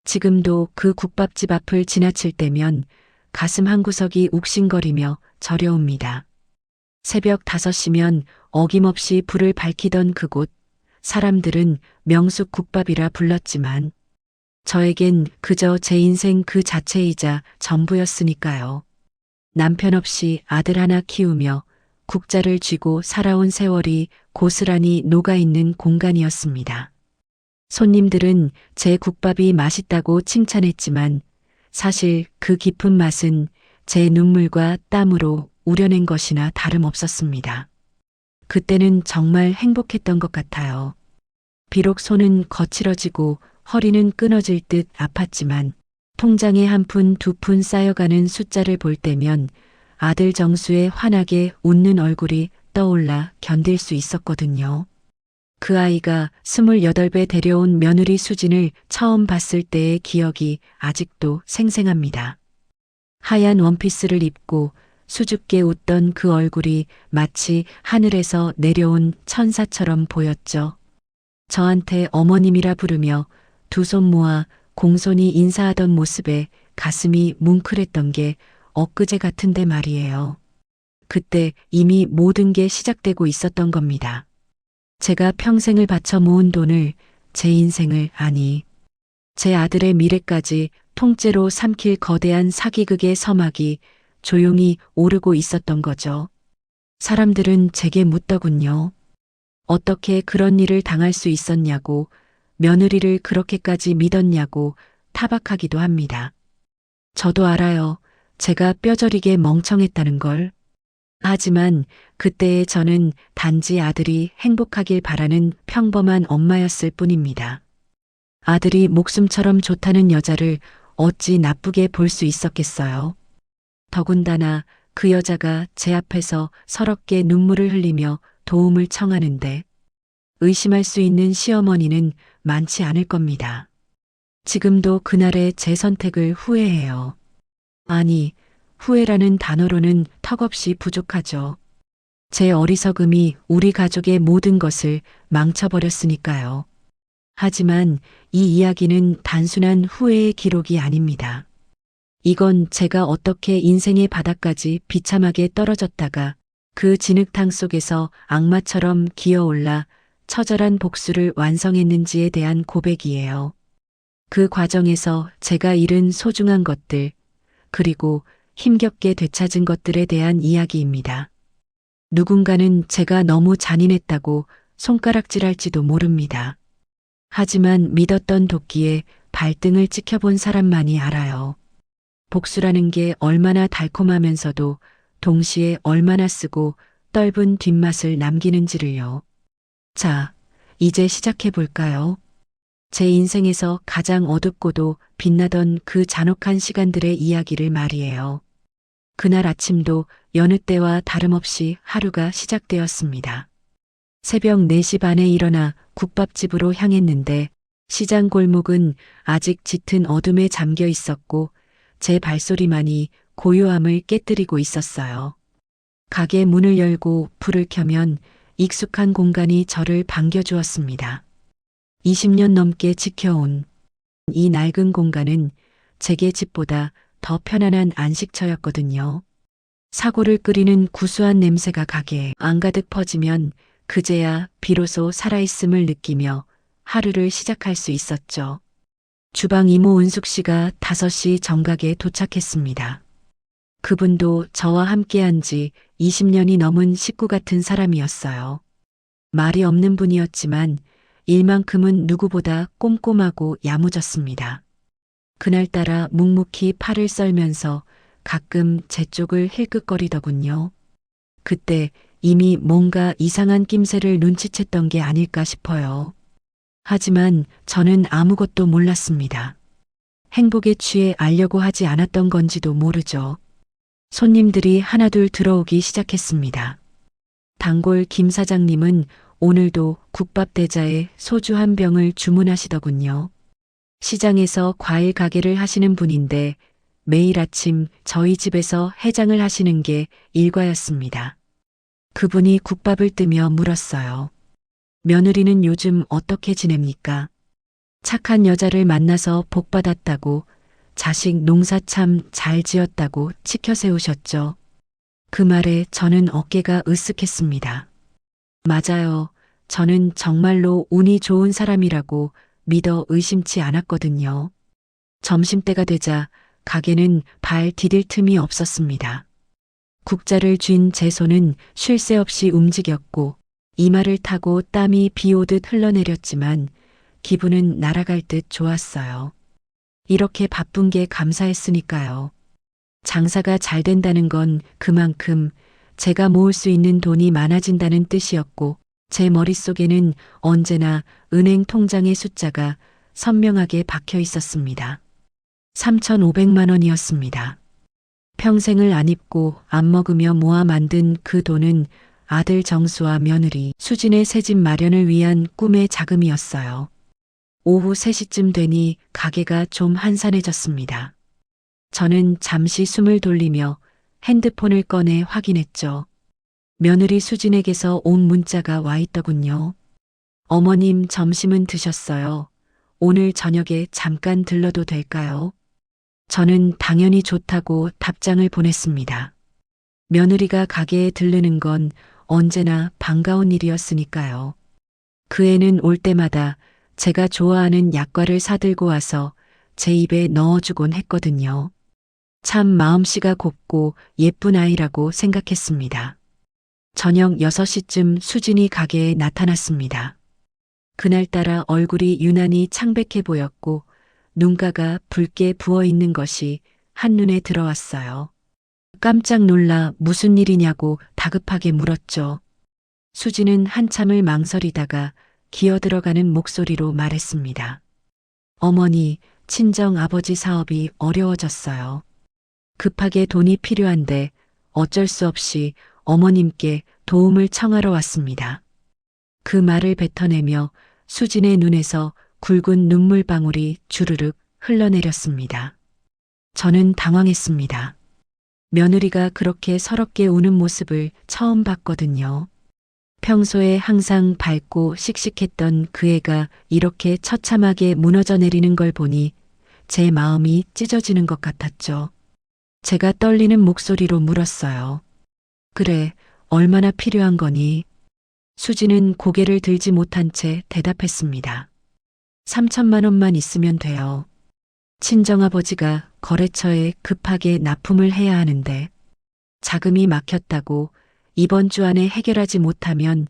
지금도 그 국밥집 앞을 지나칠 때면 가슴 한구석이 욱신거리며 저려옵니다. 새벽 5시면 어김없이 불을 밝히던 그곳, 사람들은 명숙 국밥이라 불렀지만 저에겐 그저 제 인생 그 자체이자 전부였으니까요. 남편 없이 아들 하나 키우며 국자를 쥐고 살아온 세월이 고스란히 녹아있는 공간이었습니다. 손님들은 제 국밥이 맛있다고 칭찬했지만 사실 그 깊은 맛은 제 눈물과 땀으로 우려낸 것이나 다름없었습니다. 그때는 정말 행복했던 것 같아요. 비록 손은 거칠어지고 허리는 끊어질 듯 아팠지만 통장에 한 푼, 두 푼 쌓여가는 숫자를 볼 때면 아들 정수의 환하게 웃는 얼굴이 떠올라 견딜 수 있었거든요. 그 아이가 28배 데려온 며느리 수진을 처음 봤을 때의 기억이 아직도 생생합니다. 하얀 원피스를 입고 수줍게 웃던 그 얼굴이 마치 하늘에서 내려온 천사처럼 보였죠. 저한테 어머님이라 부르며 두 손 모아 공손히 인사하던 모습에 가슴이 뭉클했던 게 엊그제 같은데 말이에요. 그때 이미 모든 게 시작되고 있었던 겁니다. 제가 평생을 바쳐 모은 돈을, 제 인생을, 아니, 제 아들의 미래까지 통째로 삼킬 거대한 사기극의 서막이 조용히 오르고 있었던 거죠. 사람들은 제게 묻더군요. 어떻게 그런 일을 당할 수 있었냐고, 며느리를 그렇게까지 믿었냐고 타박하기도 합니다. 저도 알아요. 제가 뼈저리게 멍청했다는 걸. 하지만 그때의 저는 단지 아들이 행복하길 바라는 평범한 엄마였을 뿐입니다. 아들이 목숨처럼 좋다는 여자를 어찌 나쁘게 볼 수 있었겠어요. 더군다나 그 여자가 제 앞에서 서럽게 눈물을 흘리며 도움을 청하는데 의심할 수 있는 시어머니는 많지 않을 겁니다. 지금도 그날의 제 선택을 후회해요. 아니, 후회라는 단어로는 턱없이 부족하죠. 제 어리석음이 우리 가족의 모든 것을 망쳐버렸으니까요. 하지만 이 이야기는 단순한 후회의 기록이 아닙니다. 이건 제가 어떻게 인생의 바닥까지 비참하게 떨어졌다가 그 진흙탕 속에서 악마처럼 기어올라 처절한 복수를 완성했는지에 대한 고백이에요. 그 과정에서 제가 잃은 소중한 것들, 그리고 힘겹게 되찾은 것들에 대한 이야기입니다. 누군가는 제가 너무 잔인했다고 손가락질할지도 모릅니다. 하지만 믿었던 도끼에 발등을 찍혀본 사람만이 알아요. 복수라는 게 얼마나 달콤하면서도 동시에 얼마나 쓰고 떫은 뒷맛을 남기는지를요. 자, 이제 시작해 볼까요? 제 인생에서 가장 어둡고도 빛나던 그 잔혹한 시간들의 이야기를 말이에요. 그날 아침도 여느 때와 다름없이 하루가 시작되었습니다. 새벽 4시 반에 일어나 국밥집으로 향했는데 시장 골목은 아직 짙은 어둠에 잠겨 있었고 제 발소리만이 고요함을 깨뜨리고 있었어요. 가게 문을 열고 불을 켜면 익숙한 공간이 저를 반겨주었습니다. 20년 넘게 지켜온 이 낡은 공간은 제게 집보다 더 편안한 안식처였거든요. 사골을 끓이는 구수한 냄새가 가게에 안가득 퍼지면 그제야 비로소 살아있음을 느끼며 하루를 시작할 수 있었죠. 주방 이모 은숙 씨가 5시 정각에 도착했습니다. 그분도 저와 함께한 지 20년이 넘은 식구 같은 사람이었어요. 말이 없는 분이었지만 일만큼은 누구보다 꼼꼼하고 야무졌습니다. 그날따라 묵묵히 팔을 썰면서 가끔 제 쪽을 힐끗거리더군요. 그때 이미 뭔가 이상한 낌새를 눈치챘던 게 아닐까 싶어요. 하지만 저는 아무것도 몰랐습니다. 행복에 취해 알려고 하지 않았던 건지도 모르죠. 손님들이 하나둘 들어오기 시작했습니다. 단골 김 사장님은 오늘도 국밥 대자에 소주 한 병을 주문하시더군요. 시장에서 과일 가게를 하시는 분인데 매일 아침 저희 집에서 해장을 하시는 게 일과였습니다. 그분이 국밥을 뜨며 물었어요. 며느리는 요즘 어떻게 지냅니까? 착한 여자를 만나서 복 받았다고, 자식 농사 참 잘 지었다고 치켜 세우셨죠. 그 말에 저는 어깨가 으쓱했습니다. 맞아요. 저는 정말로 운이 좋은 사람이라고 믿어 의심치 않았거든요. 점심때가 되자 가게는 발 디딜 틈이 없었습니다. 국자를 쥔 제 손은 쉴 새 없이 움직였고 이마를 타고 땀이 비 오듯 흘러내렸지만 기분은 날아갈 듯 좋았어요. 이렇게 바쁜 게 감사했으니까요. 장사가 잘 된다는 건 그만큼 제가 모을 수 있는 돈이 많아진다는 뜻이었고 제 머릿속에는 언제나 은행 통장의 숫자가 선명하게 박혀 있었습니다. 3,500만 원이었습니다. 평생을 안 입고 안 먹으며 모아 만든 그 돈은 아들 정수와 며느리 수진의 새집 마련을 위한 꿈의 자금이었어요. 오후 3시쯤 되니 가게가 좀 한산해졌습니다. 저는 잠시 숨을 돌리며 핸드폰을 꺼내 확인했죠. 며느리 수진에게서 온 문자가 와 있더군요. 어머님 점심은 드셨어요. 오늘 저녁에 잠깐 들러도 될까요? 저는 당연히 좋다고 답장을 보냈습니다. 며느리가 가게에 들르는 건 언제나 반가운 일이었으니까요. 그 애는 올 때마다 제가 좋아하는 약과를 사들고 와서 제 입에 넣어주곤 했거든요. 참 마음씨가 곱고 예쁜 아이라고 생각했습니다. 저녁 6시쯤 수진이 가게에 나타났습니다. 그날따라 얼굴이 유난히 창백해 보였고 눈가가 붉게 부어 있는 것이 한눈에 들어왔어요. 깜짝 놀라 무슨 일이냐고 다급하게 물었죠. 수진은 한참을 망설이다가 기어들어가는 목소리로 말했습니다. 어머니, 친정 아버지 사업이 어려워졌어요. 급하게 돈이 필요한데 어쩔 수 없이 어머님께 도움을 청하러 왔습니다. 그 말을 뱉어내며 수진의 눈에서 굵은 눈물방울이 주르륵 흘러내렸습니다. 저는 당황했습니다. 며느리가 그렇게 서럽게 우는 모습을 처음 봤거든요. 평소에 항상 밝고 씩씩했던 그 애가 이렇게 처참하게 무너져 내리는 걸 보니 제 마음이 찢어지는 것 같았죠. 제가 떨리는 목소리로 물었어요. 그래, 얼마나 필요한 거니? 수지는 고개를 들지 못한 채 대답했습니다. 3천만 원만 있으면 돼요. 친정아버지가 거래처에 급하게 납품을 해야 하는데 자금이 막혔다고 이번 주 안에 해결하지 못하면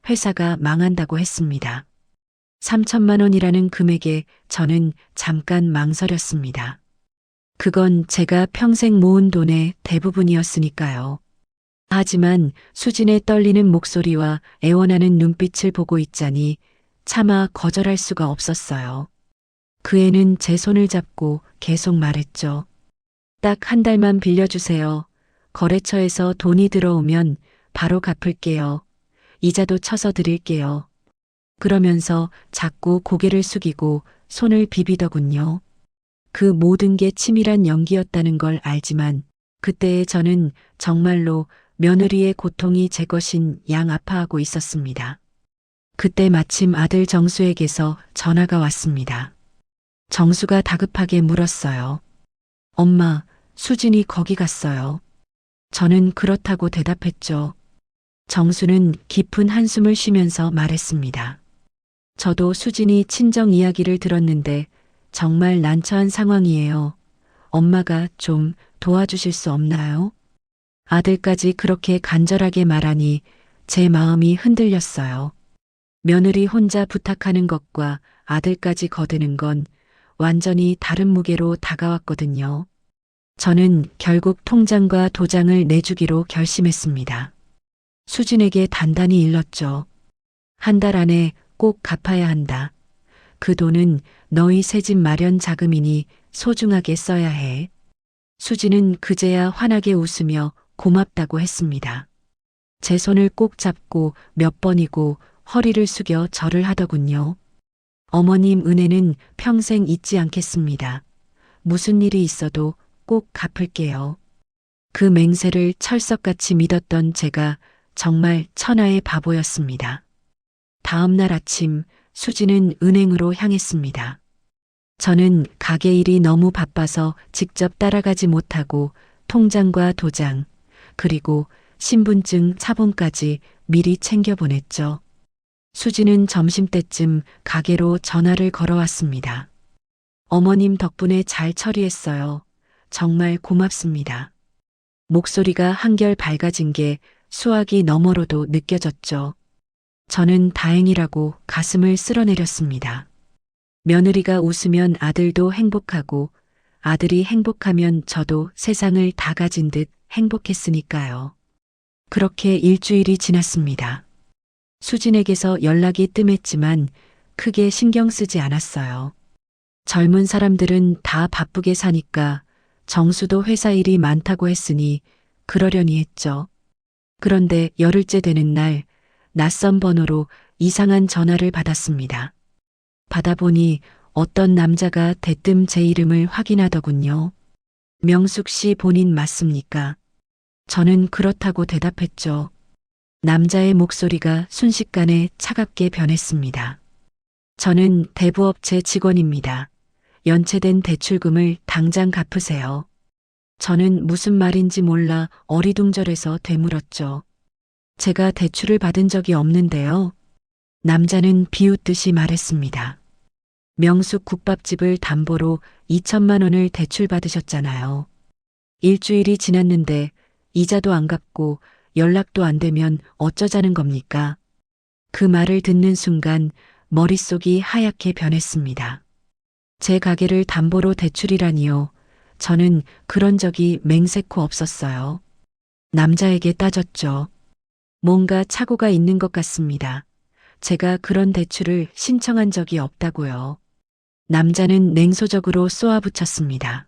회사가 망한다고 했습니다. 3천만 원이라는 금액에 저는 잠깐 망설였습니다. 그건 제가 평생 모은 돈의 대부분이었으니까요. 하지만 수진의 떨리는 목소리와 애원하는 눈빛을 보고 있자니 차마 거절할 수가 없었어요. 그 애는 제 손을 잡고 계속 말했죠. 딱 한 달만 빌려주세요. 거래처에서 돈이 들어오면 바로 갚을게요. 이자도 쳐서 드릴게요. 그러면서 자꾸 고개를 숙이고 손을 비비더군요. 그 모든 게 치밀한 연기였다는 걸 알지만 그때의 저는 정말로 며느리의 고통이 제 것인 양 아파하고 있었습니다. 그때 마침 아들 정수에게서 전화가 왔습니다. 정수가 다급하게 물었어요. 엄마, 수진이 거기 갔어요. 저는 그렇다고 대답했죠. 정수는 깊은 한숨을 쉬면서 말했습니다. 저도 수진이 친정 이야기를 들었는데 정말 난처한 상황이에요. 엄마가 좀 도와주실 수 없나요? 아들까지 그렇게 간절하게 말하니 제 마음이 흔들렸어요. 며느리 혼자 부탁하는 것과 아들까지 거드는 건 완전히 다른 무게로 다가왔거든요. 저는 결국 통장과 도장을 내주기로 결심했습니다. 수진에게 단단히 일렀죠. 한 달 안에 꼭 갚아야 한다. 그 돈은 너희 새집 마련 자금이니 소중하게 써야 해. 수진은 그제야 환하게 웃으며 고맙다고 했습니다. 제 손을 꼭 잡고 몇 번이고 허리를 숙여 절을 하더군요. 어머님 은혜는 평생 잊지 않겠습니다. 무슨 일이 있어도 꼭 갚을게요. 그 맹세를 철석같이 믿었던 제가 정말 천하의 바보였습니다. 다음 날 아침 수지는 은행으로 향했습니다. 저는 가게 일이 너무 바빠서 직접 따라가지 못하고 통장과 도장, 그리고 신분증 차본까지 미리 챙겨 보냈죠. 수지는 점심때쯤 가게로 전화를 걸어왔습니다. 어머님 덕분에 잘 처리했어요. 정말 고맙습니다. 목소리가 한결 밝아진 게 수화기 너머로도 느껴졌죠. 저는 다행이라고 가슴을 쓸어내렸습니다. 며느리가 웃으면 아들도 행복하고 아들이 행복하면 저도 세상을 다 가진 듯 행복했으니까요. 그렇게 일주일이 지났습니다. 수진에게서 연락이 뜸했지만 크게 신경 쓰지 않았어요. 젊은 사람들은 다 바쁘게 사니까 정수도 회사 일이 많다고 했으니 그러려니 했죠. 그런데 열흘째 되는 날 낯선 번호로 이상한 전화를 받았습니다. 받아보니 어떤 남자가 대뜸 제 이름을 확인하더군요. 명숙 씨 본인 맞습니까? 저는 그렇다고 대답했죠. 남자의 목소리가 순식간에 차갑게 변했습니다. 저는 대부업체 직원입니다. 연체된 대출금을 당장 갚으세요. 저는 무슨 말인지 몰라 어리둥절해서 되물었죠. 제가 대출을 받은 적이 없는데요. 남자는 비웃듯이 말했습니다. 명숙 국밥집을 담보로 2천만 원을 대출받으셨잖아요. 일주일이 지났는데 이자도 안 갚고 연락도 안 되면 어쩌자는 겁니까? 그 말을 듣는 순간 머릿속이 하얗게 변했습니다. 제 가게를 담보로 대출이라니요. 저는 그런 적이 맹세코 없었어요. 남자에게 따졌죠. 뭔가 착오가 있는 것 같습니다. 제가 그런 대출을 신청한 적이 없다고요. 남자는 냉소적으로 쏘아붙였습니다.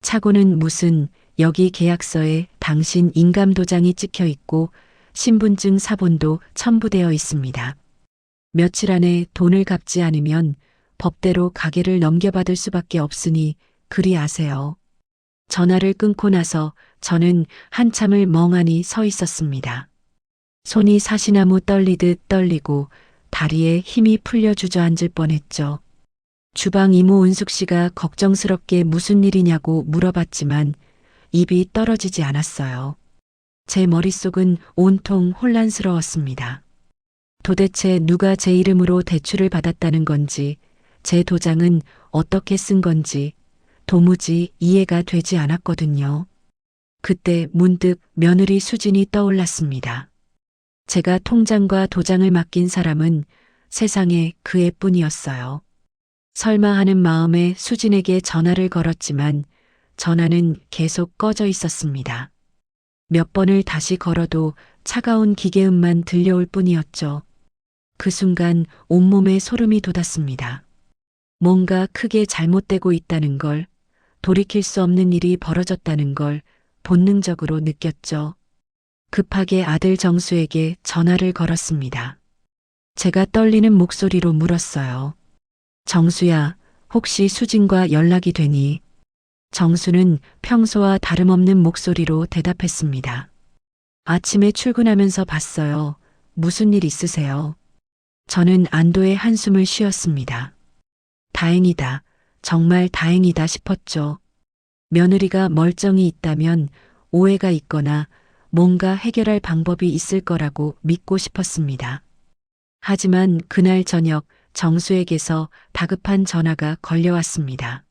착오는 무슨, 여기 계약서에 당신 인감도장이 찍혀 있고 신분증 사본도 첨부되어 있습니다. 며칠 안에 돈을 갚지 않으면 법대로 가게를 넘겨받을 수밖에 없으니 그리 아세요. 전화를 끊고 나서 저는 한참을 멍하니 서 있었습니다. 손이 사시나무 떨리듯 떨리고 다리에 힘이 풀려 주저앉을 뻔했죠. 주방 이모 은숙 씨가 걱정스럽게 무슨 일이냐고 물어봤지만 입이 떨어지지 않았어요. 제 머릿속은 온통 혼란스러웠습니다. 도대체 누가 제 이름으로 대출을 받았다는 건지, 제 도장은 어떻게 쓴 건지 도무지 이해가 되지 않았거든요. 그때 문득 며느리 수진이 떠올랐습니다. 제가 통장과 도장을 맡긴 사람은 세상에 그 애뿐이었어요. 설마 하는 마음에 수진에게 전화를 걸었지만 전화는 계속 꺼져 있었습니다. 몇 번을 다시 걸어도 차가운 기계음만 들려올 뿐이었죠. 그 순간 온몸에 소름이 돋았습니다. 뭔가 크게 잘못되고 있다는 걸, 돌이킬 수 없는 일이 벌어졌다는 걸 본능적으로 느꼈죠. 급하게 아들 정수에게 전화를 걸었습니다. 제가 떨리는 목소리로 물었어요. 정수야, 혹시 수진과 연락이 되니? 정수는 평소와 다름없는 목소리로 대답했습니다. 아침에 출근하면서 봤어요. 무슨 일 있으세요? 저는 안도의 한숨을 쉬었습니다. 다행이다. 정말 다행이다 싶었죠. 며느리가 멀쩡히 있다면 오해가 있거나 뭔가 해결할 방법이 있을 거라고 믿고 싶었습니다. 하지만 그날 저녁 정수에게서 다급한 전화가 걸려왔습니다.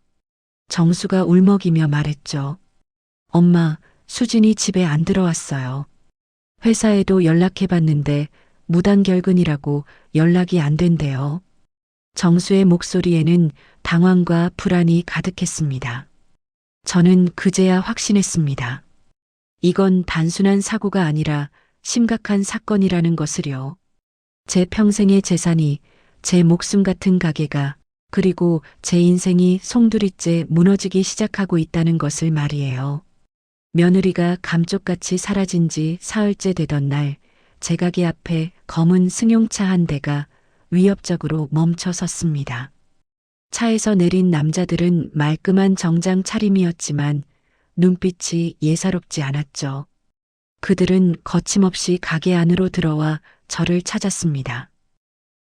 정수가 울먹이며 말했죠. 엄마, 수진이 집에 안 들어왔어요. 회사에도 연락해봤는데 무단결근이라고 연락이 안 된대요. 정수의 목소리에는 당황과 불안이 가득했습니다. 저는 그제야 확신했습니다. 이건 단순한 사고가 아니라 심각한 사건이라는 것을요. 제 평생의 재산이, 제 목숨 같은 가게가, 그리고 제 인생이 송두리째 무너지기 시작하고 있다는 것을 말이에요. 며느리가 감쪽같이 사라진 지 사흘째 되던 날, 제 가게 앞에 검은 승용차 한 대가 위협적으로 멈춰 섰습니다. 차에서 내린 남자들은 말끔한 정장 차림이었지만 눈빛이 예사롭지 않았죠. 그들은 거침없이 가게 안으로 들어와 저를 찾았습니다.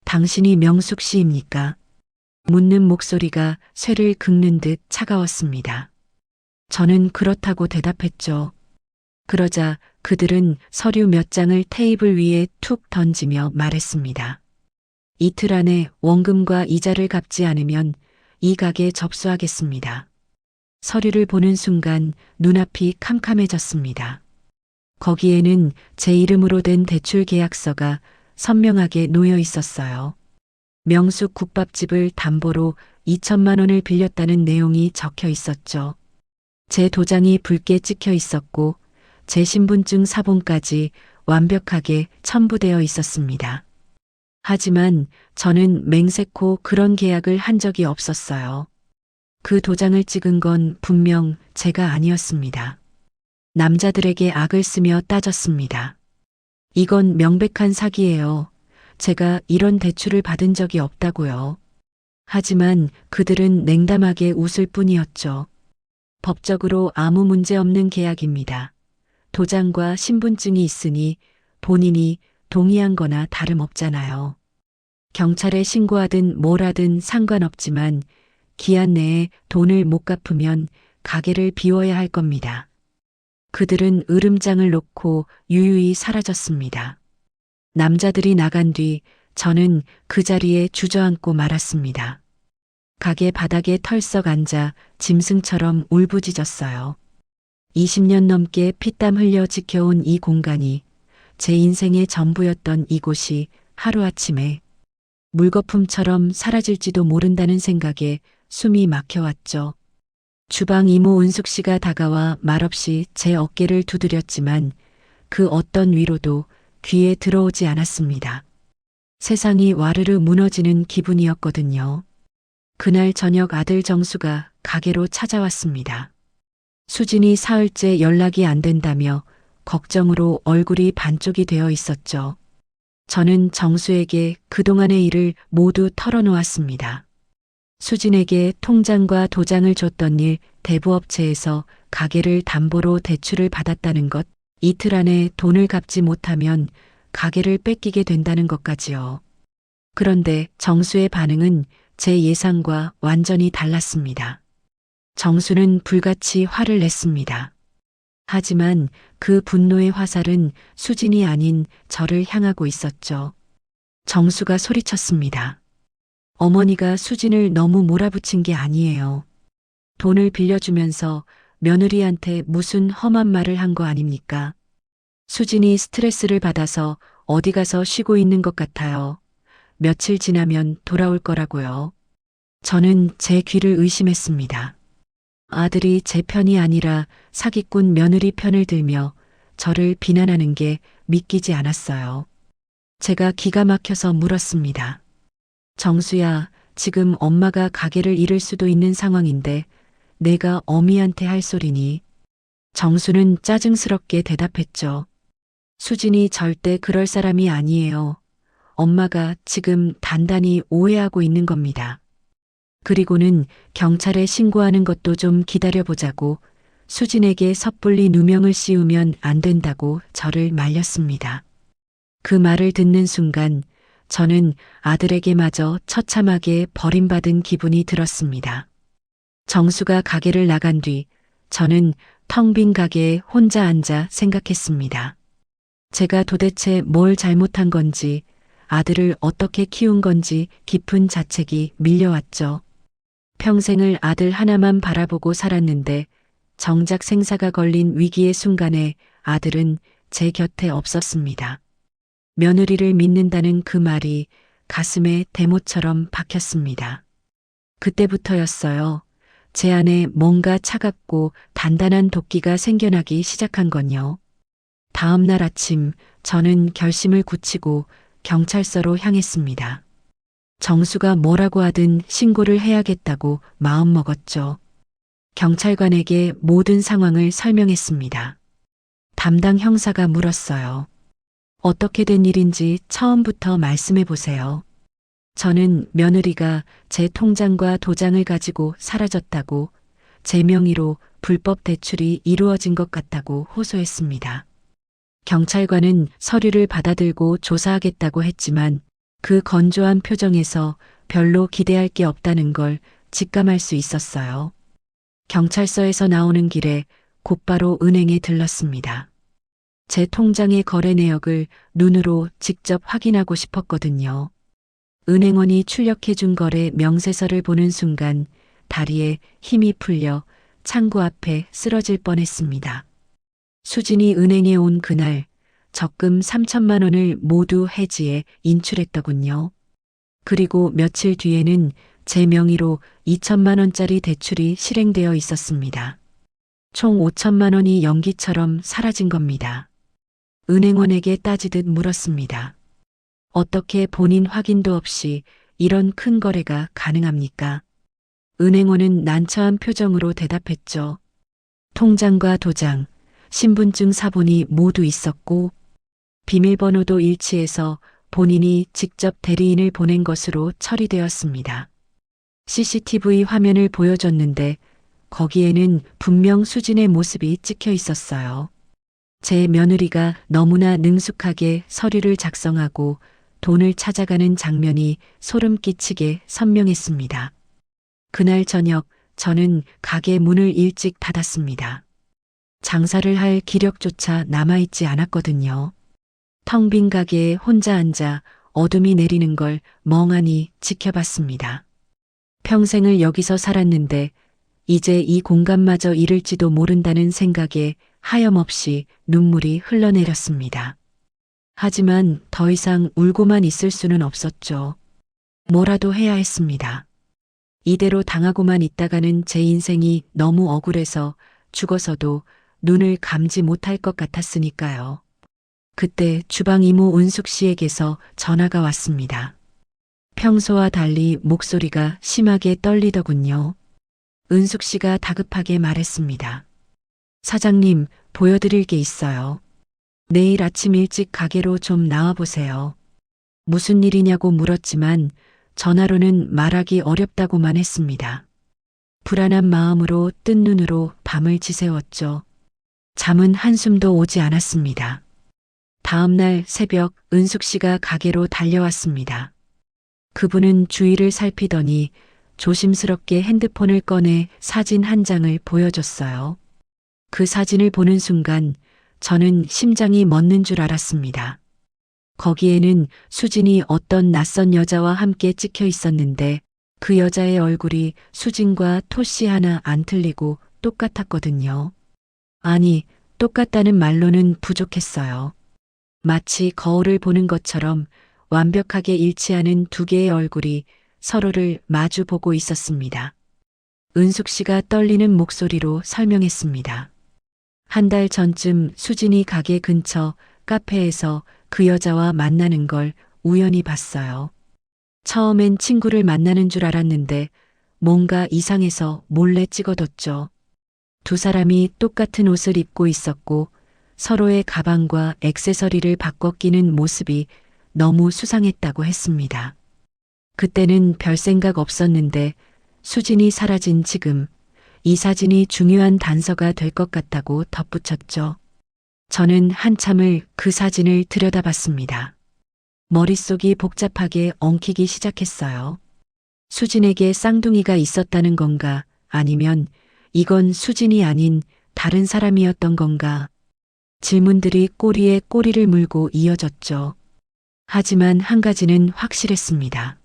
당신이 명숙 씨입니까? 묻는 목소리가 쇠를 긁는 듯 차가웠습니다. 저는 그렇다고 대답했죠. 그러자 그들은 서류 몇 장을 테이블 위에 툭 던지며 말했습니다. 이틀 안에 원금과 이자를 갚지 않으면 이 가게 접수하겠습니다. 서류를 보는 순간 눈앞이 캄캄해졌습니다. 거기에는 제 이름으로 된 대출 계약서가 선명하게 놓여 있었어요. 명숙 국밥집을 담보로 2천만 원을 빌렸다는 내용이 적혀 있었죠. 제 도장이 붉게 찍혀 있었고 제 신분증 사본까지 완벽하게 첨부되어 있었습니다. 하지만 저는 맹세코 그런 계약을 한 적이 없었어요. 그 도장을 찍은 건 분명 제가 아니었습니다. 남자들에게 악을 쓰며 따졌습니다. 이건 명백한 사기예요. 제가 이런 대출을 받은 적이 없다고요. 하지만 그들은 냉담하게 웃을 뿐이었죠. 법적으로 아무 문제 없는 계약입니다. 도장과 신분증이 있으니 본인이 동의한 거나 다름없잖아요. 경찰에 신고하든 뭘 하든 상관없지만 기한 내에 돈을 못 갚으면 가게를 비워야 할 겁니다. 그들은 으름장을 놓고 유유히 사라졌습니다. 남자들이 나간 뒤 저는 그 자리에 주저앉고 말았습니다. 가게 바닥에 털썩 앉아 짐승처럼 울부짖었어요. 20년 넘게 피땀 흘려 지켜온 이 공간이, 제 인생의 전부였던 이곳이 하루아침에 물거품처럼 사라질지도 모른다는 생각에 숨이 막혀왔죠. 주방 이모 은숙 씨가 다가와 말없이 제 어깨를 두드렸지만 그 어떤 위로도 귀에 들어오지 않았습니다. 세상이 와르르 무너지는 기분이었거든요. 그날 저녁 아들 정수가 가게로 찾아왔습니다. 수진이 사흘째 연락이 안 된다며 걱정으로 얼굴이 반쪽이 되어 있었죠. 저는 정수에게 그동안의 일을 모두 털어놓았습니다. 수진에게 통장과 도장을 줬던 일, 대부업체에서 가게를 담보로 대출을 받았다는 것, 이틀 안에 돈을 갚지 못하면 가게를 뺏기게 된다는 것까지요. 그런데 정수의 반응은 제 예상과 완전히 달랐습니다. 정수는 불같이 화를 냈습니다. 하지만 그 분노의 화살은 수진이 아닌 저를 향하고 있었죠. 정수가 소리쳤습니다. 어머니가 수진을 너무 몰아붙인 게 아니에요. 돈을 빌려주면서 며느리한테 무슨 험한 말을 한 거 아닙니까? 수진이 스트레스를 받아서 어디 가서 쉬고 있는 것 같아요. 며칠 지나면 돌아올 거라고요. 저는 제 귀를 의심했습니다. 아들이 제 편이 아니라 사기꾼 며느리 편을 들며 저를 비난하는 게 믿기지 않았어요. 제가 기가 막혀서 물었습니다. 정수야, 지금 엄마가 가게를 잃을 수도 있는 상황인데 내가 어미한테 할 소리니? 정수는 짜증스럽게 대답했죠. 수진이 절대 그럴 사람이 아니에요. 엄마가 지금 단단히 오해하고 있는 겁니다. 그리고는 경찰에 신고하는 것도 좀 기다려보자고 수진에게 섣불리 누명을 씌우면 안 된다고 저를 말렸습니다. 그 말을 듣는 순간 저는 아들에게마저 처참하게 버림받은 기분이 들었습니다. 정수가 가게를 나간 뒤 저는 텅 빈 가게에 혼자 앉아 생각했습니다. 제가 도대체 뭘 잘못한 건지, 아들을 어떻게 키운 건지 깊은 자책이 밀려왔죠. 평생을 아들 하나만 바라보고 살았는데 정작 생사가 걸린 위기의 순간에 아들은 제 곁에 없었습니다. 며느리를 믿는다는 그 말이 가슴에 대못처럼 박혔습니다. 그때부터였어요. 제 안에 뭔가 차갑고 단단한 도끼가 생겨나기 시작한 건요. 다음 날 아침 저는 결심을 굳히고 경찰서로 향했습니다. 정수가 뭐라고 하든 신고를 해야겠다고 마음먹었죠. 경찰관에게 모든 상황을 설명했습니다. 담당 형사가 물었어요. 어떻게 된 일인지 처음부터 말씀해 보세요. 저는 며느리가 제 통장과 도장을 가지고 사라졌다고, 제 명의로 불법 대출이 이루어진 것 같다고 호소했습니다. 경찰관은 서류를 받아들고 조사하겠다고 했지만 그 건조한 표정에서 별로 기대할 게 없다는 걸 직감할 수 있었어요. 경찰서에서 나오는 길에 곧바로 은행에 들렀습니다. 제 통장의 거래 내역을 눈으로 직접 확인하고 싶었거든요. 은행원이 출력해준 거래 명세서를 보는 순간 다리에 힘이 풀려 창구 앞에 쓰러질 뻔했습니다. 수진이 은행에 온 그날 적금 3천만 원을 모두 해지해 인출했더군요. 그리고 며칠 뒤에는 제 명의로 2천만 원짜리 대출이 실행되어 있었습니다. 총 5천만 원이 연기처럼 사라진 겁니다. 은행원에게 따지듯 물었습니다. 어떻게 본인 확인도 없이 이런 큰 거래가 가능합니까? 은행원은 난처한 표정으로 대답했죠. 통장과 도장, 신분증 사본이 모두 있었고 비밀번호도 일치해서 본인이 직접 대리인을 보낸 것으로 처리되었습니다. CCTV 화면을 보여줬는데 거기에는 분명 수진의 모습이 찍혀 있었어요. 제 며느리가 너무나 능숙하게 서류를 작성하고 돈을 찾아가는 장면이 소름 끼치게 선명했습니다. 그날 저녁 저는 가게 문을 일찍 닫았습니다. 장사를 할 기력조차 남아있지 않았거든요. 텅 빈 가게에 혼자 앉아 어둠이 내리는 걸 멍하니 지켜봤습니다. 평생을 여기서 살았는데 이제 이 공간마저 잃을지도 모른다는 생각에 하염없이 눈물이 흘러내렸습니다. 하지만 더 이상 울고만 있을 수는 없었죠. 뭐라도 해야 했습니다. 이대로 당하고만 있다가는 제 인생이 너무 억울해서 죽어서도 눈을 감지 못할 것 같았으니까요. 그때 주방 이모 은숙 씨에게서 전화가 왔습니다. 평소와 달리 목소리가 심하게 떨리더군요. 은숙 씨가 다급하게 말했습니다. 사장님, 보여드릴 게 있어요. 내일 아침 일찍 가게로 좀 나와보세요. 무슨 일이냐고 물었지만 전화로는 말하기 어렵다고만 했습니다. 불안한 마음으로 뜬 눈으로 밤을 지새웠죠. 잠은 한숨도 오지 않았습니다. 다음 날 새벽 은숙 씨가 가게로 달려왔습니다. 그분은 주위를 살피더니 조심스럽게 핸드폰을 꺼내 사진 한 장을 보여줬어요. 그 사진을 보는 순간 저는 심장이 멎는 줄 알았습니다. 거기에는 수진이 어떤 낯선 여자와 함께 찍혀 있었는데 그 여자의 얼굴이 수진과 토씨 하나 안 틀리고 똑같았거든요. 아니, 똑같다는 말로는 부족했어요. 마치 거울을 보는 것처럼 완벽하게 일치하는 두 개의 얼굴이 서로를 마주 보고 있었습니다. 은숙 씨가 떨리는 목소리로 설명했습니다. 한 달 전쯤 수진이 가게 근처 카페에서 그 여자와 만나는 걸 우연히 봤어요. 처음엔 친구를 만나는 줄 알았는데 뭔가 이상해서 몰래 찍어뒀죠. 두 사람이 똑같은 옷을 입고 있었고 서로의 가방과 액세서리를 바꿔 끼는 모습이 너무 수상했다고 했습니다. 그때는 별 생각 없었는데 수진이 사라진 지금 이 사진이 중요한 단서가 될 것 같다고 덧붙였죠. 저는 한참을 그 사진을 들여다봤습니다. 머릿속이 복잡하게 엉키기 시작했어요. 수진에게 쌍둥이가 있었다는 건가 아니면 이건 수진이 아닌 다른 사람이었던 건가. 질문들이 꼬리에 꼬리를 물고 이어졌죠. 하지만 한 가지는 확실했습니다.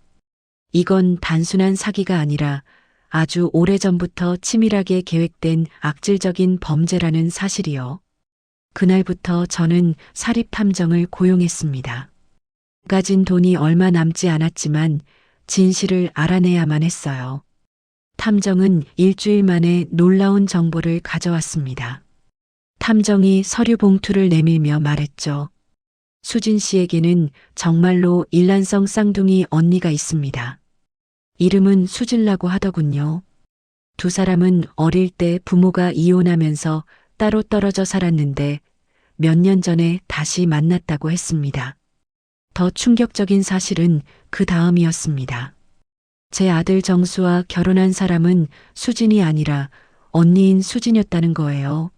이건 단순한 사기가 아니라 아주 오래전부터 치밀하게 계획된 악질적인 범죄라는 사실이요. 그날부터 저는 사립탐정을 고용했습니다. 가진 돈이 얼마 남지 않았지만 진실을 알아내야만 했어요. 탐정은 일주일 만에 놀라운 정보를 가져왔습니다. 탐정이 서류 봉투를 내밀며 말했죠. 수진 씨에게는 정말로 일란성 쌍둥이 언니가 있습니다. 이름은 수진라고 하더군요. 두 사람은 어릴 때 부모가 이혼하면서 따로 떨어져 살았는데 몇 년 전에 다시 만났다고 했습니다. 더 충격적인 사실은 그 다음이었습니다. 제 아들 정수와 결혼한 사람은 수진이 아니라 언니인 수진이었다는 거예요.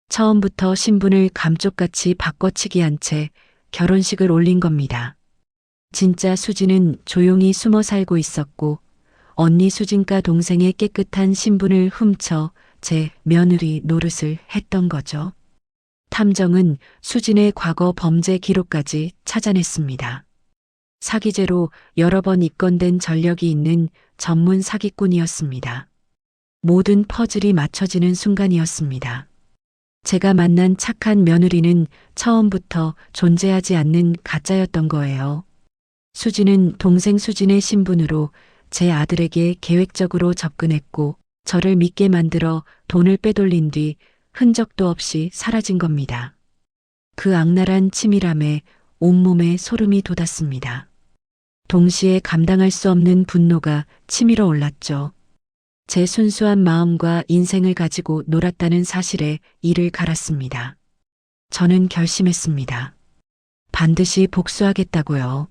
처음부터 신분을 감쪽같이 바꿔치기 한 채 결혼식을 올린 겁니다. 진짜 수진은 조용히 숨어 살고 있었고 언니 수진과 동생의 깨끗한 신분을 훔쳐 제 며느리 노릇을 했던 거죠. 탐정은 수진의 과거 범죄 기록까지 찾아냈습니다. 사기죄로 여러 번 입건된 전력이 있는 전문 사기꾼이었습니다. 모든 퍼즐이 맞춰지는 순간이었습니다. 제가 만난 착한 며느리는 처음부터 존재하지 않는 가짜였던 거예요. 수진은 동생 수진의 신분으로 제 아들에게 계획적으로 접근했고 저를 믿게 만들어 돈을 빼돌린 뒤 흔적도 없이 사라진 겁니다. 그 악랄한 치밀함에 온몸에 소름이 돋았습니다. 동시에 감당할 수 없는 분노가 치밀어 올랐죠. 제 순수한 마음과 인생을 가지고 놀았다는 사실에 이를 갈았습니다. 저는 결심했습니다. 반드시 복수하겠다고요.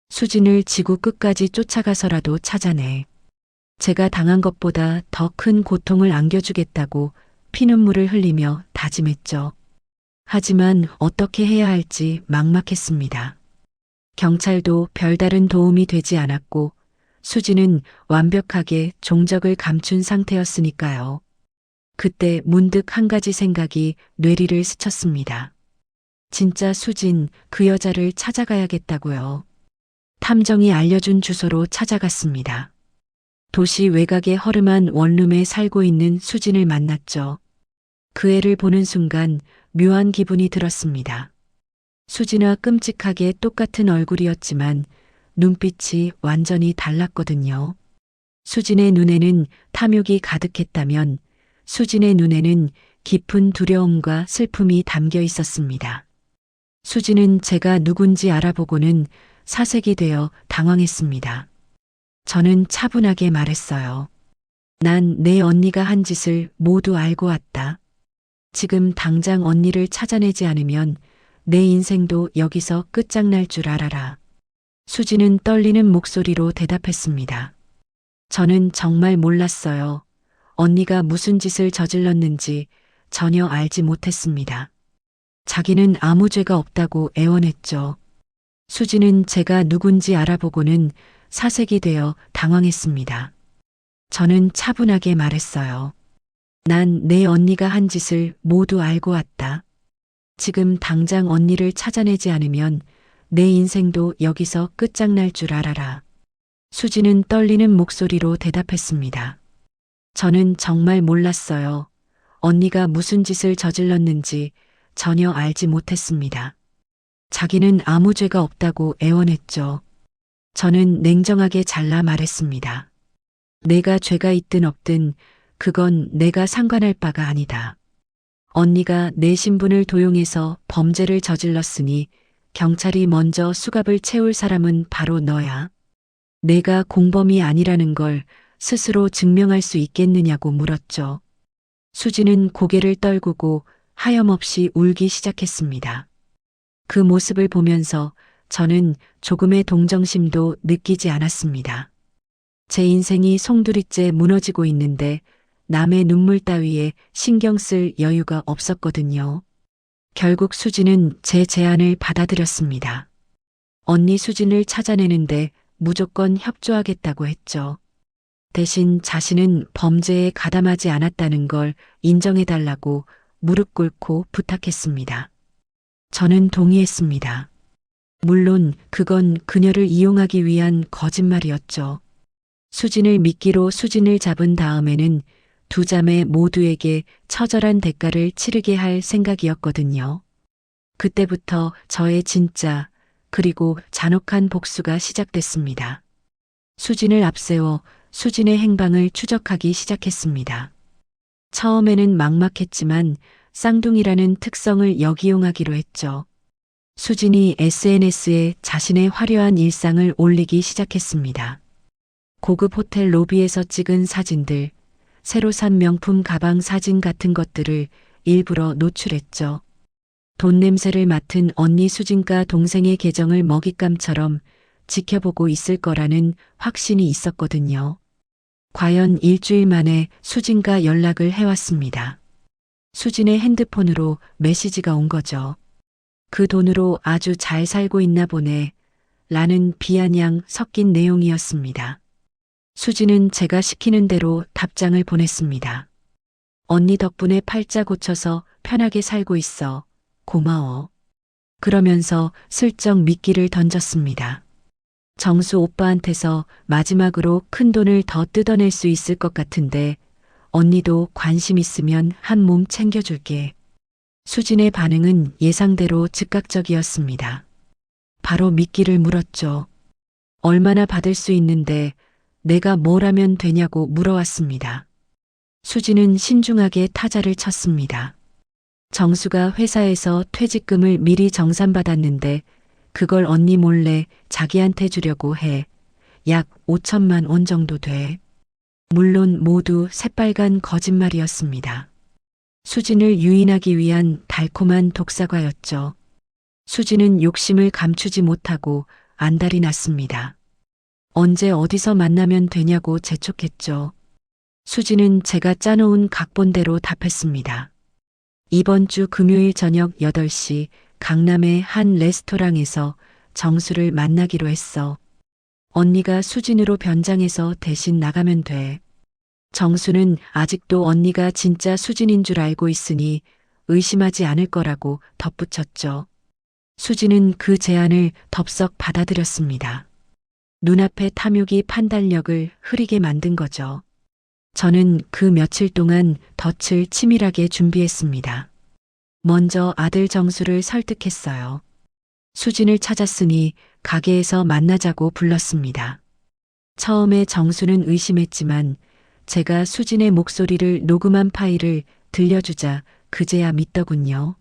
수진을 지구 끝까지 쫓아가서라도 찾아내. 제가 당한 것보다 더 큰 고통을 안겨주겠다고 피눈물을 흘리며 다짐했죠. 하지만 어떻게 해야 할지 막막했습니다. 경찰도 별다른 도움이 되지 않았고 수진은 완벽하게 종적을 감춘 상태였으니까요. 그때 문득 한 가지 생각이 뇌리를 스쳤습니다. 진짜 수진, 그 여자를 찾아가야겠다고요. 탐정이 알려준 주소로 찾아갔습니다. 도시 외곽의 허름한 원룸에 살고 있는 수진을 만났죠. 그 애를 보는 순간 묘한 기분이 들었습니다. 수진과 끔찍하게 똑같은 얼굴이었지만 눈빛이 완전히 달랐거든요. 수진의 눈에는 탐욕이 가득했다면 수진의 눈에는 깊은 두려움과 슬픔이 담겨 있었습니다. 수진은 제가 누군지 알아보고는 사색이 되어 당황했습니다. 저는 차분하게 말했어요. 난 내 언니가 한 짓을 모두 알고 왔다. 지금 당장 언니를 찾아내지 않으면 내 인생도 여기서 끝장날 줄 알아라. 수진은 떨리는 목소리로 대답했습니다. 저는 정말 몰랐어요. 언니가 무슨 짓을 저질렀는지 전혀 알지 못했습니다. 자기는 아무 죄가 없다고 애원했죠. 수진은 제가 누군지 알아보고는 사색이 되어 당황했습니다. 저는 차분하게 말했어요. 난 내 언니가 한 짓을 모두 알고 왔다. 지금 당장 언니를 찾아내지 않으면 내 인생도 여기서 끝장날 줄 알아라. 수진은 떨리는 목소리로 대답했습니다. 저는 정말 몰랐어요. 언니가 무슨 짓을 저질렀는지 전혀 알지 못했습니다. 자기는 아무 죄가 없다고 애원했죠. 저는 냉정하게 잘라 말했습니다. 내가 죄가 있든 없든 그건 내가 상관할 바가 아니다. 언니가 내 신분을 도용해서 범죄를 저질렀으니 경찰이 먼저 수갑을 채울 사람은 바로 너야. 내가 공범이 아니라는 걸 스스로 증명할 수 있겠느냐고 물었죠. 수지는 고개를 떨구고 하염없이 울기 시작했습니다. 그 모습을 보면서 저는 조금의 동정심도 느끼지 않았습니다. 제 인생이 송두리째 무너지고 있는데 남의 눈물 따위에 신경 쓸 여유가 없었거든요. 결국 수진은 제 제안을 받아들였습니다. 언니 수진을 찾아내는데 무조건 협조하겠다고 했죠. 대신 자신은 범죄에 가담하지 않았다는 걸 인정해달라고 무릎 꿇고 부탁했습니다. 저는 동의했습니다. 물론 그건 그녀를 이용하기 위한 거짓말이었죠. 수진을 미끼로 수진을 잡은 다음에는 두 자매 모두에게 처절한 대가를 치르게 할 생각이었거든요. 그때부터 저의 진짜 그리고 잔혹한 복수가 시작됐습니다. 수진을 앞세워 수진의 행방을 추적하기 시작했습니다. 처음에는 막막했지만 쌍둥이라는 특성을 역이용하기로 했죠. 수진이 SNS에 자신의 화려한 일상을 올리기 시작했습니다. 고급 호텔 로비에서 찍은 사진들, 새로 산 명품 가방 사진 같은 것들을 일부러 노출했죠. 돈 냄새를 맡은 언니 수진과 동생의 계정을 먹잇감처럼 지켜보고 있을 거라는 확신이 있었거든요. 과연 일주일 만에 수진과 연락을 해왔습니다. 수진의 핸드폰으로 메시지가 온 거죠. 그 돈으로 아주 잘 살고 있나 보네. 라는 비아냥 섞인 내용이었습니다. 수지는 제가 시키는 대로 답장을 보냈습니다. 언니 덕분에 팔자 고쳐서 편하게 살고 있어. 고마워. 그러면서 슬쩍 미끼를 던졌습니다. 정수 오빠한테서 마지막으로 큰 돈을 더 뜯어낼 수 있을 것 같은데 언니도 관심 있으면 한 몸 챙겨줄게. 수진의 반응은 예상대로 즉각적이었습니다. 바로 미끼를 물었죠. 얼마나 받을 수 있는데 내가 뭘 하면 되냐고 물어왔습니다. 수진은 신중하게 타자를 쳤습니다. 정수가 회사에서 퇴직금을 미리 정산받았는데 그걸 언니 몰래 자기한테 주려고 해. 약 5천만 원 정도 돼. 물론 모두 새빨간 거짓말이었습니다. 수진을 유인하기 위한 달콤한 독사과였죠. 수진은 욕심을 감추지 못하고 안달이 났습니다. 언제 어디서 만나면 되냐고 재촉했죠. 수진은 제가 짜놓은 각본대로 답했습니다. 이번 주 금요일 저녁 8시 강남의 한 레스토랑에서 정수를 만나기로 했어. 언니가 수진으로 변장해서 대신 나가면 돼. 정수는 아직도 언니가 진짜 수진인 줄 알고 있으니 의심하지 않을 거라고 덧붙였죠. 수진은 그 제안을 덥석 받아들였습니다. 눈앞의 탐욕이 판단력을 흐리게 만든 거죠. 저는 그 며칠 동안 덫을 치밀하게 준비했습니다. 먼저 아들 정수를 설득했어요. 수진을 찾았으니 가게에서 만나자고 불렀습니다. 처음에 정수는 의심했지만 제가 수진의 목소리를 녹음한 파일을 들려주자 그제야 믿더군요.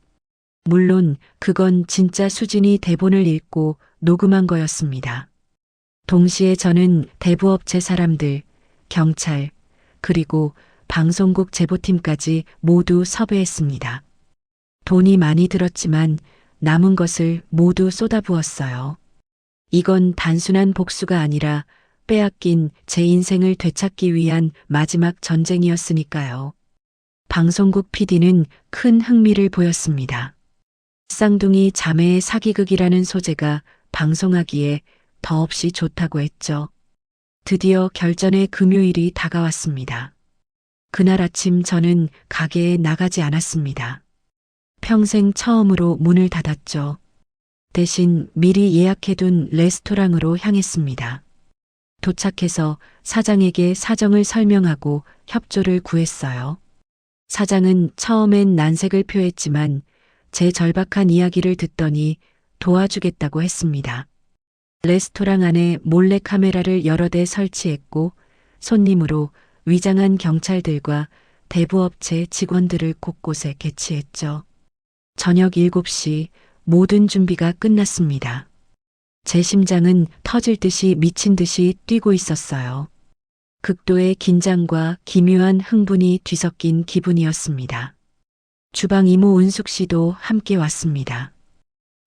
물론 그건 진짜 수진이 대본을 읽고 녹음한 거였습니다. 동시에 저는 대부업체 사람들, 경찰, 그리고 방송국 제보팀까지 모두 섭외했습니다. 돈이 많이 들었지만 남은 것을 모두 쏟아부었어요. 이건 단순한 복수가 아니라 빼앗긴 제 인생을 되찾기 위한 마지막 전쟁이었으니까요. 방송국 PD는 큰 흥미를 보였습니다. 쌍둥이 자매의 사기극이라는 소재가 방송하기에 더없이 좋다고 했죠. 드디어 결전의 금요일이 다가왔습니다. 그날 아침 저는 가게에 나가지 않았습니다. 평생 처음으로 문을 닫았죠. 대신 미리 예약해둔 레스토랑으로 향했습니다. 도착해서 사장에게 사정을 설명하고 협조를 구했어요. 사장은 처음엔 난색을 표했지만 제 절박한 이야기를 듣더니 도와주겠다고 했습니다. 레스토랑 안에 몰래 카메라를 여러 대 설치했고 손님으로 위장한 경찰들과 대부업체 직원들을 곳곳에 배치했죠. 저녁 7시 모든 준비가 끝났습니다. 제 심장은 터질 듯이 미친 듯이 뛰고 있었어요. 극도의 긴장과 기묘한 흥분이 뒤섞인 기분이었습니다. 주방 이모 은숙 씨도 함께 왔습니다.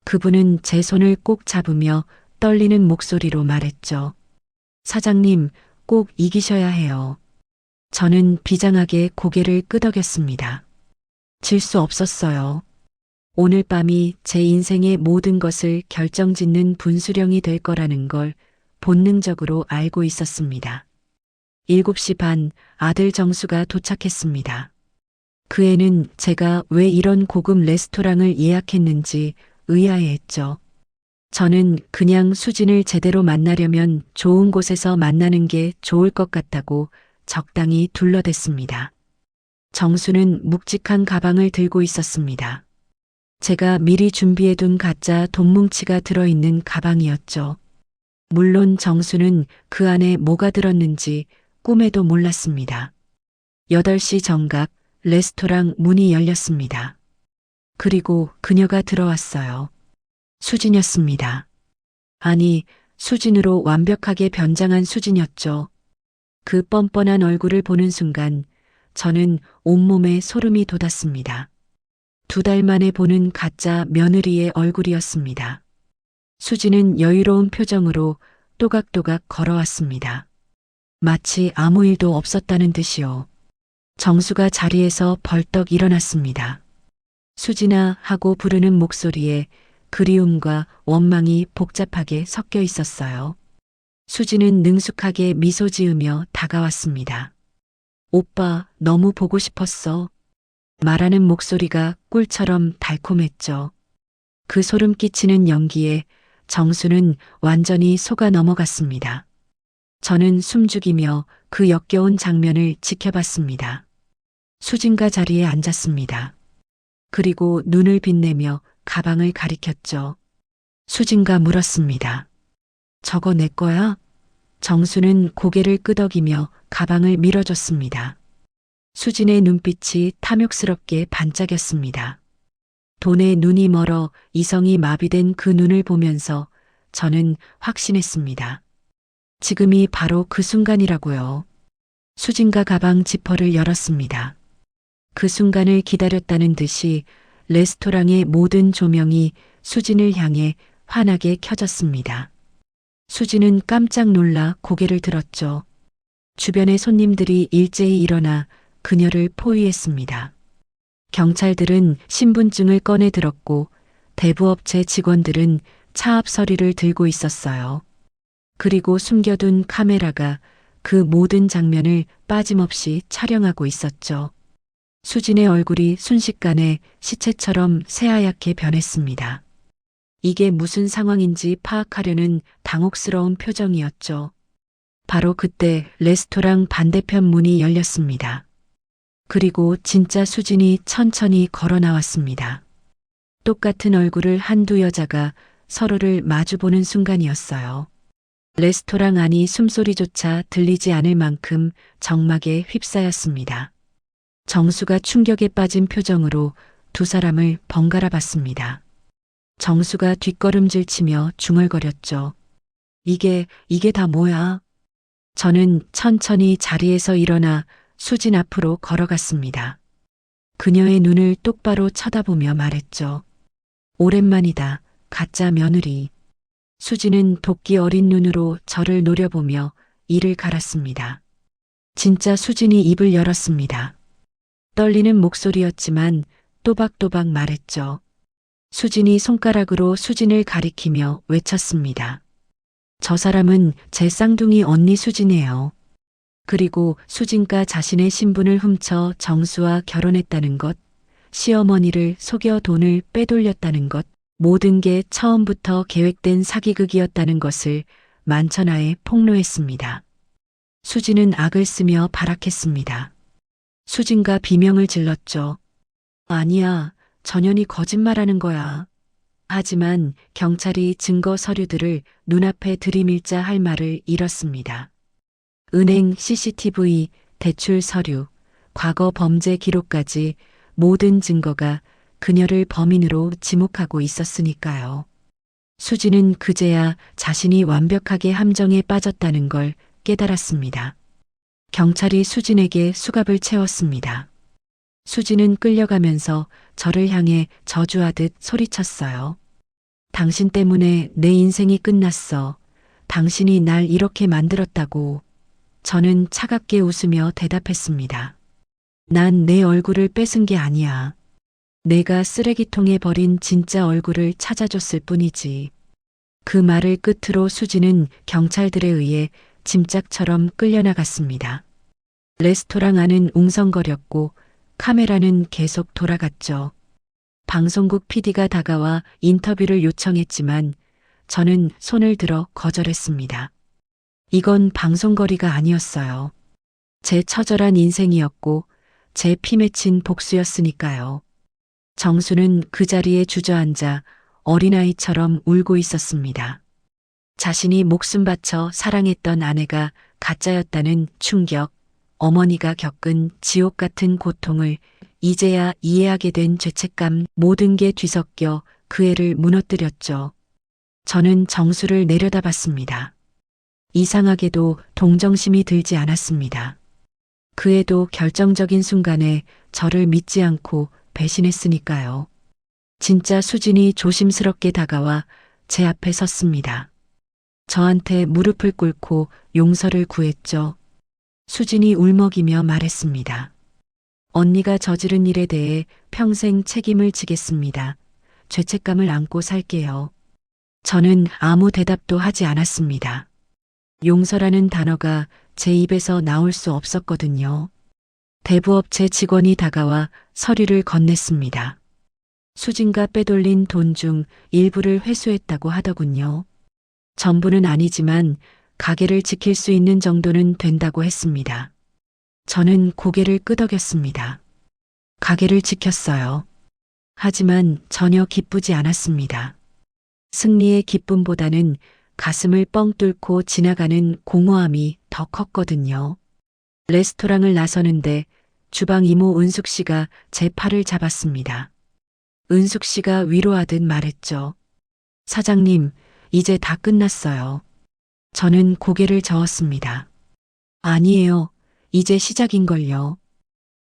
그분은 제 손을 꼭 잡으며 떨리는 목소리로 말했죠. 사장님, 꼭 이기셔야 해요. 저는 비장하게 고개를 끄덕였습니다. 질 수 없었어요. 오늘 밤이 제 인생의 모든 것을 결정짓는 분수령이 될 거라는 걸 본능적으로 알고 있었습니다. 7시 반 아들 정수가 도착했습니다. 그 애는 제가 왜 이런 고급 레스토랑을 예약했는지 의아해했죠. 저는 그냥 수진을 제대로 만나려면 좋은 곳에서 만나는 게 좋을 것 같다고 적당히 둘러댔습니다. 정수는 묵직한 가방을 들고 있었습니다. 제가 미리 준비해둔 가짜 돈뭉치가 들어있는 가방이었죠. 물론 정수는 그 안에 뭐가 들었는지 꿈에도 몰랐습니다. 8시 정각 레스토랑 문이 열렸습니다. 그리고 그녀가 들어왔어요. 수진이었습니다. 아니, 수진으로 완벽하게 변장한 수진이었죠. 그 뻔뻔한 얼굴을 보는 순간 저는 온몸에 소름이 돋았습니다. 2달 만에 보는 가짜 며느리의 얼굴이었습니다. 수진은 여유로운 표정으로 또각또각 걸어왔습니다. 마치 아무 일도 없었다는 듯이요. 정수가 자리에서 벌떡 일어났습니다. 수진아 하고 부르는 목소리에 그리움과 원망이 복잡하게 섞여 있었어요. 수지는 능숙하게 미소 지으며 다가왔습니다. 오빠, 너무 보고 싶었어. 말하는 목소리가 꿀처럼 달콤했죠. 그 소름 끼치는 연기에 정수는 완전히 속아 넘어갔습니다. 저는 숨죽이며 그 역겨운 장면을 지켜봤습니다. 수진과 자리에 앉았습니다. 그리고 눈을 빛내며 가방을 가리켰죠. 수진과 물었습니다. 저거 내 거야? 정수는 고개를 끄덕이며 가방을 밀어줬습니다. 수진의 눈빛이 탐욕스럽게 반짝였습니다. 돈에 눈이 멀어 이성이 마비된 그 눈을 보면서 저는 확신했습니다. 지금이 바로 그 순간이라고요. 수진과 가방 지퍼를 열었습니다. 그 순간을 기다렸다는 듯이 레스토랑의 모든 조명이 수진을 향해 환하게 켜졌습니다. 수진은 깜짝 놀라 고개를 들었죠. 주변의 손님들이 일제히 일어나 그녀를 포위했습니다. 경찰들은 신분증을 꺼내 들었고 대부업체 직원들은 차 앞 서리를 들고 있었어요. 그리고 숨겨둔 카메라가 그 모든 장면을 빠짐없이 촬영하고 있었죠. 수진의 얼굴이 순식간에 시체처럼 새하얗게 변했습니다. 이게 무슨 상황인지 파악하려는 당혹스러운 표정이었죠. 바로 그때 레스토랑 반대편 문이 열렸습니다. 그리고 진짜 수진이 천천히 걸어 나왔습니다. 똑같은 얼굴을 한두 여자가 서로를 마주보는 순간이었어요. 레스토랑 안이 숨소리조차 들리지 않을 만큼 정막에 휩싸였습니다. 정수가 충격에 빠진 표정으로 두 사람을 번갈아 봤습니다. 정수가 뒷걸음질 치며 중얼거렸죠. 이게 다 뭐야? 저는 천천히 자리에서 일어나 수진 앞으로 걸어갔습니다. 그녀의 눈을 똑바로 쳐다보며 말했죠. 오랜만이다, 가짜 며느리. 수진은 도끼 어린 눈으로 저를 노려보며 이를 갈았습니다. 진짜 수진이 입을 열었습니다. 떨리는 목소리였지만 또박또박 말했죠. 수진이 손가락으로 수진을 가리키며 외쳤습니다. 저 사람은 제 쌍둥이 언니 수진이에요. 그리고 수진과 자신의 신분을 훔쳐 정수와 결혼했다는 것, 시어머니를 속여 돈을 빼돌렸다는 것, 모든 게 처음부터 계획된 사기극이었다는 것을 만천하에 폭로했습니다. 수진은 악을 쓰며 발악했습니다. 수진과 비명을 질렀죠. 아니야, 전현이 거짓말하는 거야. 하지만 경찰이 증거 서류들을 눈앞에 들이밀자 할 말을 잃었습니다. 은행 CCTV, 대출 서류, 과거 범죄 기록까지 모든 증거가 그녀를 범인으로 지목하고 있었으니까요. 수지는 그제야 자신이 완벽하게 함정에 빠졌다는 걸 깨달았습니다. 경찰이 수진에게 수갑을 채웠습니다. 수진은 끌려가면서 저를 향해 저주하듯 소리쳤어요. 당신 때문에 내 인생이 끝났어. 당신이 날 이렇게 만들었다고. 저는 차갑게 웃으며 대답했습니다. 난 내 얼굴을 뺏은 게 아니야. 내가 쓰레기통에 버린 진짜 얼굴을 찾아줬을 뿐이지. 그 말을 끝으로 수지는 경찰들에 의해 짐짝처럼 끌려나갔습니다. 레스토랑 안은 웅성거렸고 카메라는 계속 돌아갔죠. 방송국 PD가 다가와 인터뷰를 요청했지만 저는 손을 들어 거절했습니다. 이건 방송거리가 아니었어요. 제 처절한 인생이었고 제 피 맺힌 복수였으니까요. 정수는 그 자리에 주저앉아 어린아이처럼 울고 있었습니다. 자신이 목숨 바쳐 사랑했던 아내가 가짜였다는 충격, 어머니가 겪은 지옥 같은 고통을 이제야 이해하게 된 죄책감, 모든 게 뒤섞여 그 애를 무너뜨렸죠. 저는 정수를 내려다봤습니다. 이상하게도 동정심이 들지 않았습니다. 그 애도 결정적인 순간에 저를 믿지 않고 배신했으니까요. 진짜 수진이 조심스럽게 다가와 제 앞에 섰습니다. 저한테 무릎을 꿇고 용서를 구했죠. 수진이 울먹이며 말했습니다. 언니가 저지른 일에 대해 평생 책임을 지겠습니다. 죄책감을 안고 살게요. 저는 아무 대답도 하지 않았습니다. 용서라는 단어가 제 입에서 나올 수 없었거든요. 대부업체 직원이 다가와 서류를 건넸습니다. 수진가 빼돌린 돈 중 일부를 회수했다고 하더군요. 전부는 아니지만 가게를 지킬 수 있는 정도는 된다고 했습니다. 저는 고개를 끄덕였습니다. 가게를 지켰어요. 하지만 전혀 기쁘지 않았습니다. 승리의 기쁨보다는 가슴을 뻥 뚫고 지나가는 공허함이 더 컸거든요. 레스토랑을 나서는데 주방 이모 은숙 씨가 제 팔을 잡았습니다. 은숙 씨가 위로하듯 말했죠. 사장님, 이제 다 끝났어요. 저는 고개를 저었습니다. 아니에요. 이제 시작인걸요.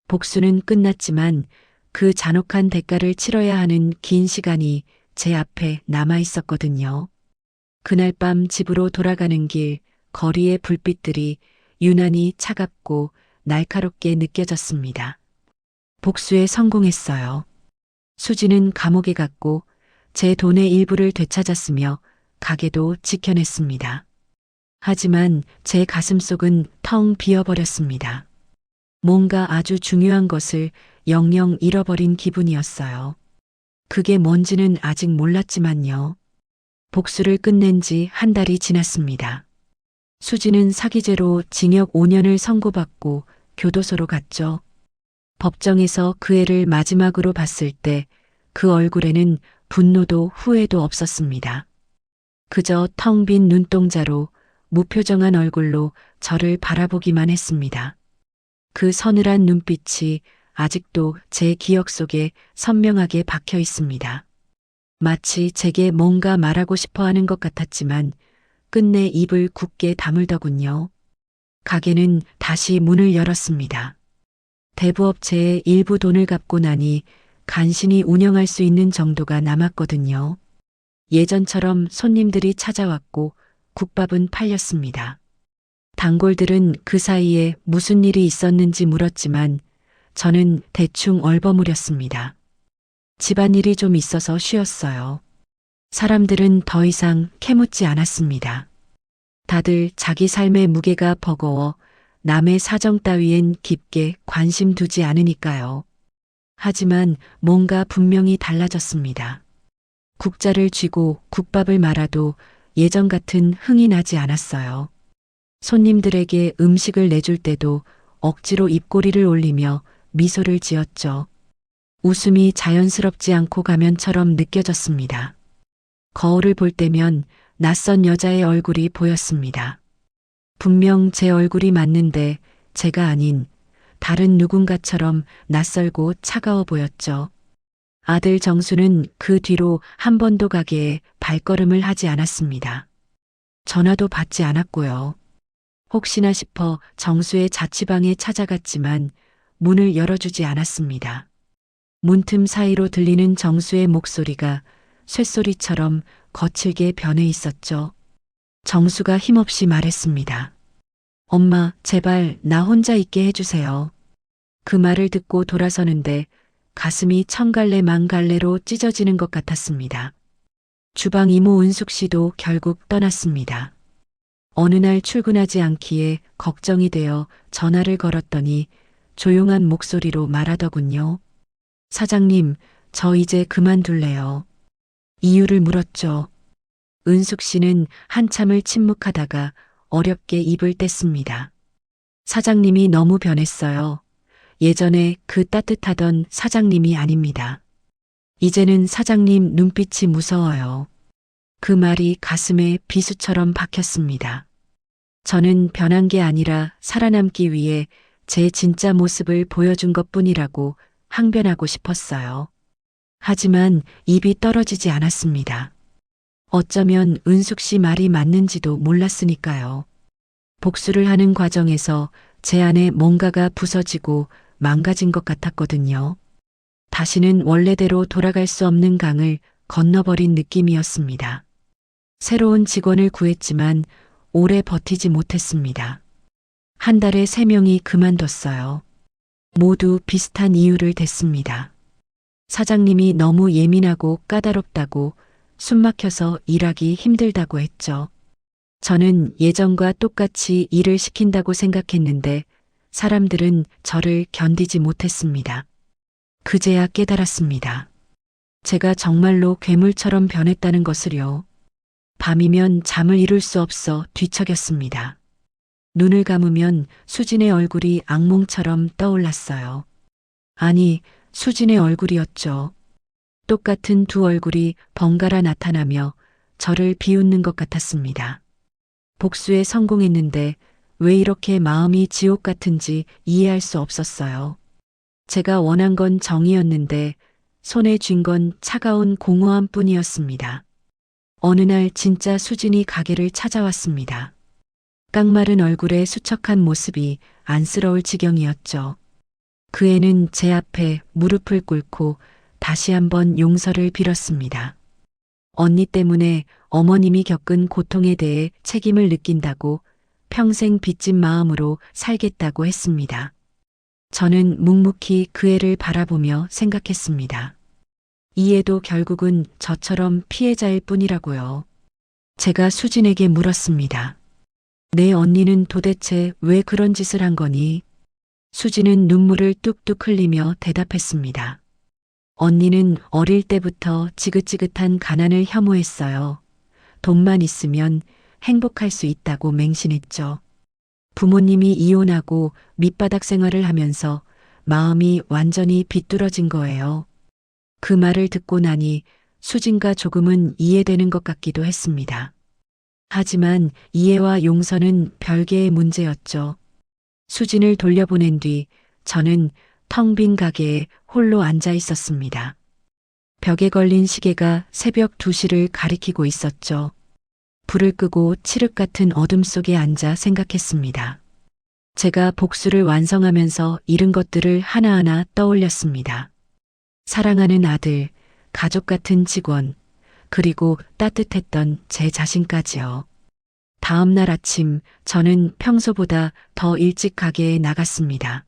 복수는 끝났지만 그 잔혹한 대가를 치러야 하는 긴 시간이 제 앞에 남아 있었거든요. 그날 밤 집으로 돌아가는 길, 거리의 불빛들이 유난히 차갑고 날카롭게 느껴졌습니다. 복수에 성공했어요. 수지는 감옥에 갔고 제 돈의 일부를 되찾았으며 가게도 지켜냈습니다. 하지만 제 가슴속은 텅 비어버렸습니다. 뭔가 아주 중요한 것을 영영 잃어버린 기분이었어요. 그게 뭔지는 아직 몰랐지만요. 복수를 끝낸 지 한 달이 지났습니다. 수지는 사기죄로 징역 5년을 선고받고 교도소로 갔죠. 법정에서 그 애를 마지막으로 봤을 때 그 얼굴에는 분노도 후회도 없었습니다. 그저 텅 빈 눈동자로 무표정한 얼굴로 저를 바라보기만 했습니다. 그 서늘한 눈빛이 아직도 제 기억 속에 선명하게 박혀 있습니다. 마치 제게 뭔가 말하고 싶어 하는 것 같았지만 끝내 입을 굳게 다물더군요. 가게는 다시 문을 열었습니다. 대부업체에 일부 돈을 갚고 나니 간신히 운영할 수 있는 정도가 남았거든요. 예전처럼 손님들이 찾아왔고 국밥은 팔렸습니다. 단골들은 그 사이에 무슨 일이 있었는지 물었지만 저는 대충 얼버무렸습니다. 집안일이 좀 있어서 쉬었어요. 사람들은 더 이상 캐묻지 않았습니다. 다들 자기 삶의 무게가 버거워 남의 사정 따위엔 깊게 관심 두지 않으니까요. 하지만 뭔가 분명히 달라졌습니다. 국자를 쥐고 국밥을 말아도 예전 같은 흥이 나지 않았어요. 손님들에게 음식을 내줄 때도 억지로 입꼬리를 올리며 미소를 지었죠. 웃음이 자연스럽지 않고 가면처럼 느껴졌습니다. 거울을 볼 때면 낯선 여자의 얼굴이 보였습니다. 분명 제 얼굴이 맞는데 제가 아닌 다른 누군가처럼 낯설고 차가워 보였죠. 아들 정수는 그 뒤로 한 번도 가게에 발걸음을 하지 않았습니다. 전화도 받지 않았고요. 혹시나 싶어 정수의 자취방에 찾아갔지만 문을 열어주지 않았습니다. 문틈 사이로 들리는 정수의 목소리가 쇳소리처럼 거칠게 변해 있었죠. 정수가 힘없이 말했습니다. 엄마, 제발 나 혼자 있게 해주세요. 그 말을 듣고 돌아서는데 가슴이 천갈래 만갈래로 찢어지는 것 같았습니다. 주방 이모 은숙 씨도 결국 떠났습니다. 어느 날 출근하지 않기에 걱정이 되어 전화를 걸었더니 조용한 목소리로 말하더군요. 사장님, 저 이제 그만둘래요. 이유를 물었죠. 은숙 씨는 한참을 침묵하다가 어렵게 입을 뗐습니다. 사장님이 너무 변했어요. 예전에 그 따뜻하던 사장님이 아닙니다. 이제는 사장님 눈빛이 무서워요. 그 말이 가슴에 비수처럼 박혔습니다. 저는 변한 게 아니라 살아남기 위해 제 진짜 모습을 보여준 것뿐이라고 항변하고 싶었어요. 하지만 입이 떨어지지 않았습니다. 어쩌면 은숙 씨 말이 맞는지도 몰랐으니까요. 복수를 하는 과정에서 제 안에 뭔가가 부서지고 망가진 것 같았거든요. 다시는 원래대로 돌아갈 수 없는 강을 건너버린 느낌이었습니다. 새로운 직원을 구했지만 오래 버티지 못했습니다. 한 달에 3명이 그만뒀어요. 모두 비슷한 이유를 댔습니다. 사장님이 너무 예민하고 까다롭다고, 숨막혀서 일하기 힘들다고 했죠. 저는 예전과 똑같이 일을 시킨다고 생각했는데 사람들은 저를 견디지 못했습니다. 그제야 깨달았습니다. 제가 정말로 괴물처럼 변했다는 것을요. 밤이면 잠을 이룰 수 없어 뒤척였습니다. 눈을 감으면 수진의 얼굴이 악몽처럼 떠올랐어요. 아니, 수진의 얼굴이었죠. 똑같은 두 얼굴이 번갈아 나타나며 저를 비웃는 것 같았습니다. 복수에 성공했는데 왜 이렇게 마음이 지옥 같은지 이해할 수 없었어요. 제가 원한 건 정의였는데 손에 쥔 건 차가운 공허함 뿐이었습니다. 어느 날 진짜 수진이 가게를 찾아왔습니다. 깡마른 얼굴에 수척한 모습이 안쓰러울 지경이었죠. 그 애는 제 앞에 무릎을 꿇고 다시 한번 용서를 빌었습니다. 언니 때문에 어머님이 겪은 고통에 대해 책임을 느낀다고 평생 빚진 마음으로 살겠다고 했습니다. 저는 묵묵히 그 애를 바라보며 생각했습니다. 이 애도 결국은 저처럼 피해자일 뿐이라고요. 제가 수진에게 물었습니다. 내 언니는 도대체 왜 그런 짓을 한 거니? 수진은 눈물을 뚝뚝 흘리며 대답했습니다. 언니는 어릴 때부터 지긋지긋한 가난을 혐오했어요. 돈만 있으면 행복할 수 있다고 맹신했죠. 부모님이 이혼하고 밑바닥 생활을 하면서 마음이 완전히 비뚤어진 거예요. 그 말을 듣고 나니 수진과 조금은 이해되는 것 같기도 했습니다. 하지만 이해와 용서는 별개의 문제였죠. 수진을 돌려보낸 뒤 저는 텅 빈 가게에 홀로 앉아 있었습니다. 벽에 걸린 시계가 새벽 2시를 가리키고 있었죠. 불을 끄고 칠흑 같은 어둠 속에 앉아 생각했습니다. 제가 복수를 완성하면서 잃은 것들을 하나하나 떠올렸습니다. 사랑하는 아들, 가족 같은 직원, 그리고 따뜻했던 제 자신까지요. 다음 날 아침 저는 평소보다 더 일찍 가게에 나갔습니다.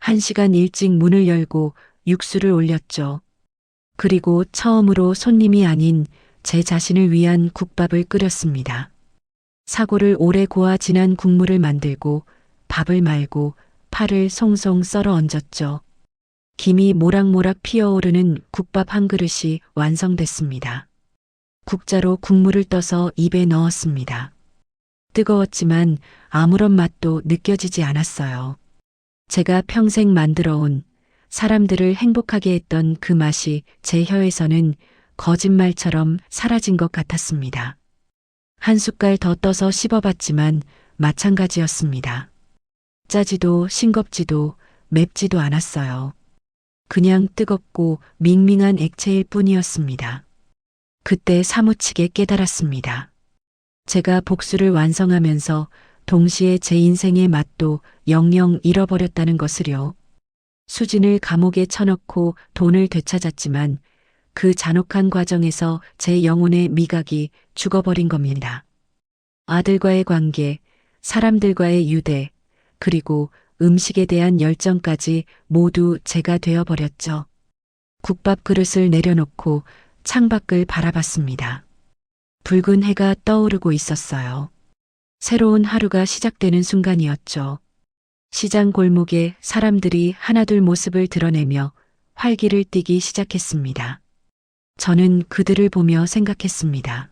1시간 일찍 문을 열고 육수를 올렸죠. 그리고 처음으로 손님이 아닌 제 자신을 위한 국밥을 끓였습니다. 사골을 오래 고아 진한 국물을 만들고 밥을 말고 파를 송송 썰어 얹었죠. 김이 모락모락 피어오르는 국밥 한 그릇이 완성됐습니다. 국자로 국물을 떠서 입에 넣었습니다. 뜨거웠지만 아무런 맛도 느껴지지 않았어요. 제가 평생 만들어온 사람들을 행복하게 했던 그 맛이 제 혀에서는 거짓말처럼 사라진 것 같았습니다. 한 숟갈 더 떠서 씹어봤지만 마찬가지였습니다. 짜지도 싱겁지도 맵지도 않았어요. 그냥 뜨겁고 밍밍한 액체일 뿐이었습니다. 그때 사무치게 깨달았습니다. 제가 복수를 완성하면서 동시에 제 인생의 맛도 영영 잃어버렸다는 것을요. 수진을 감옥에 쳐넣고 돈을 되찾았지만 그 잔혹한 과정에서 제 영혼의 미각이 죽어버린 겁니다. 아들과의 관계, 사람들과의 유대, 그리고 음식에 대한 열정까지 모두 제가 되어버렸죠. 국밥 그릇을 내려놓고 창밖을 바라봤습니다. 붉은 해가 떠오르고 있었어요. 새로운 하루가 시작되는 순간이었죠. 시장 골목에 사람들이 하나둘 모습을 드러내며 활기를 띠기 시작했습니다. 저는 그들을 보며 생각했습니다.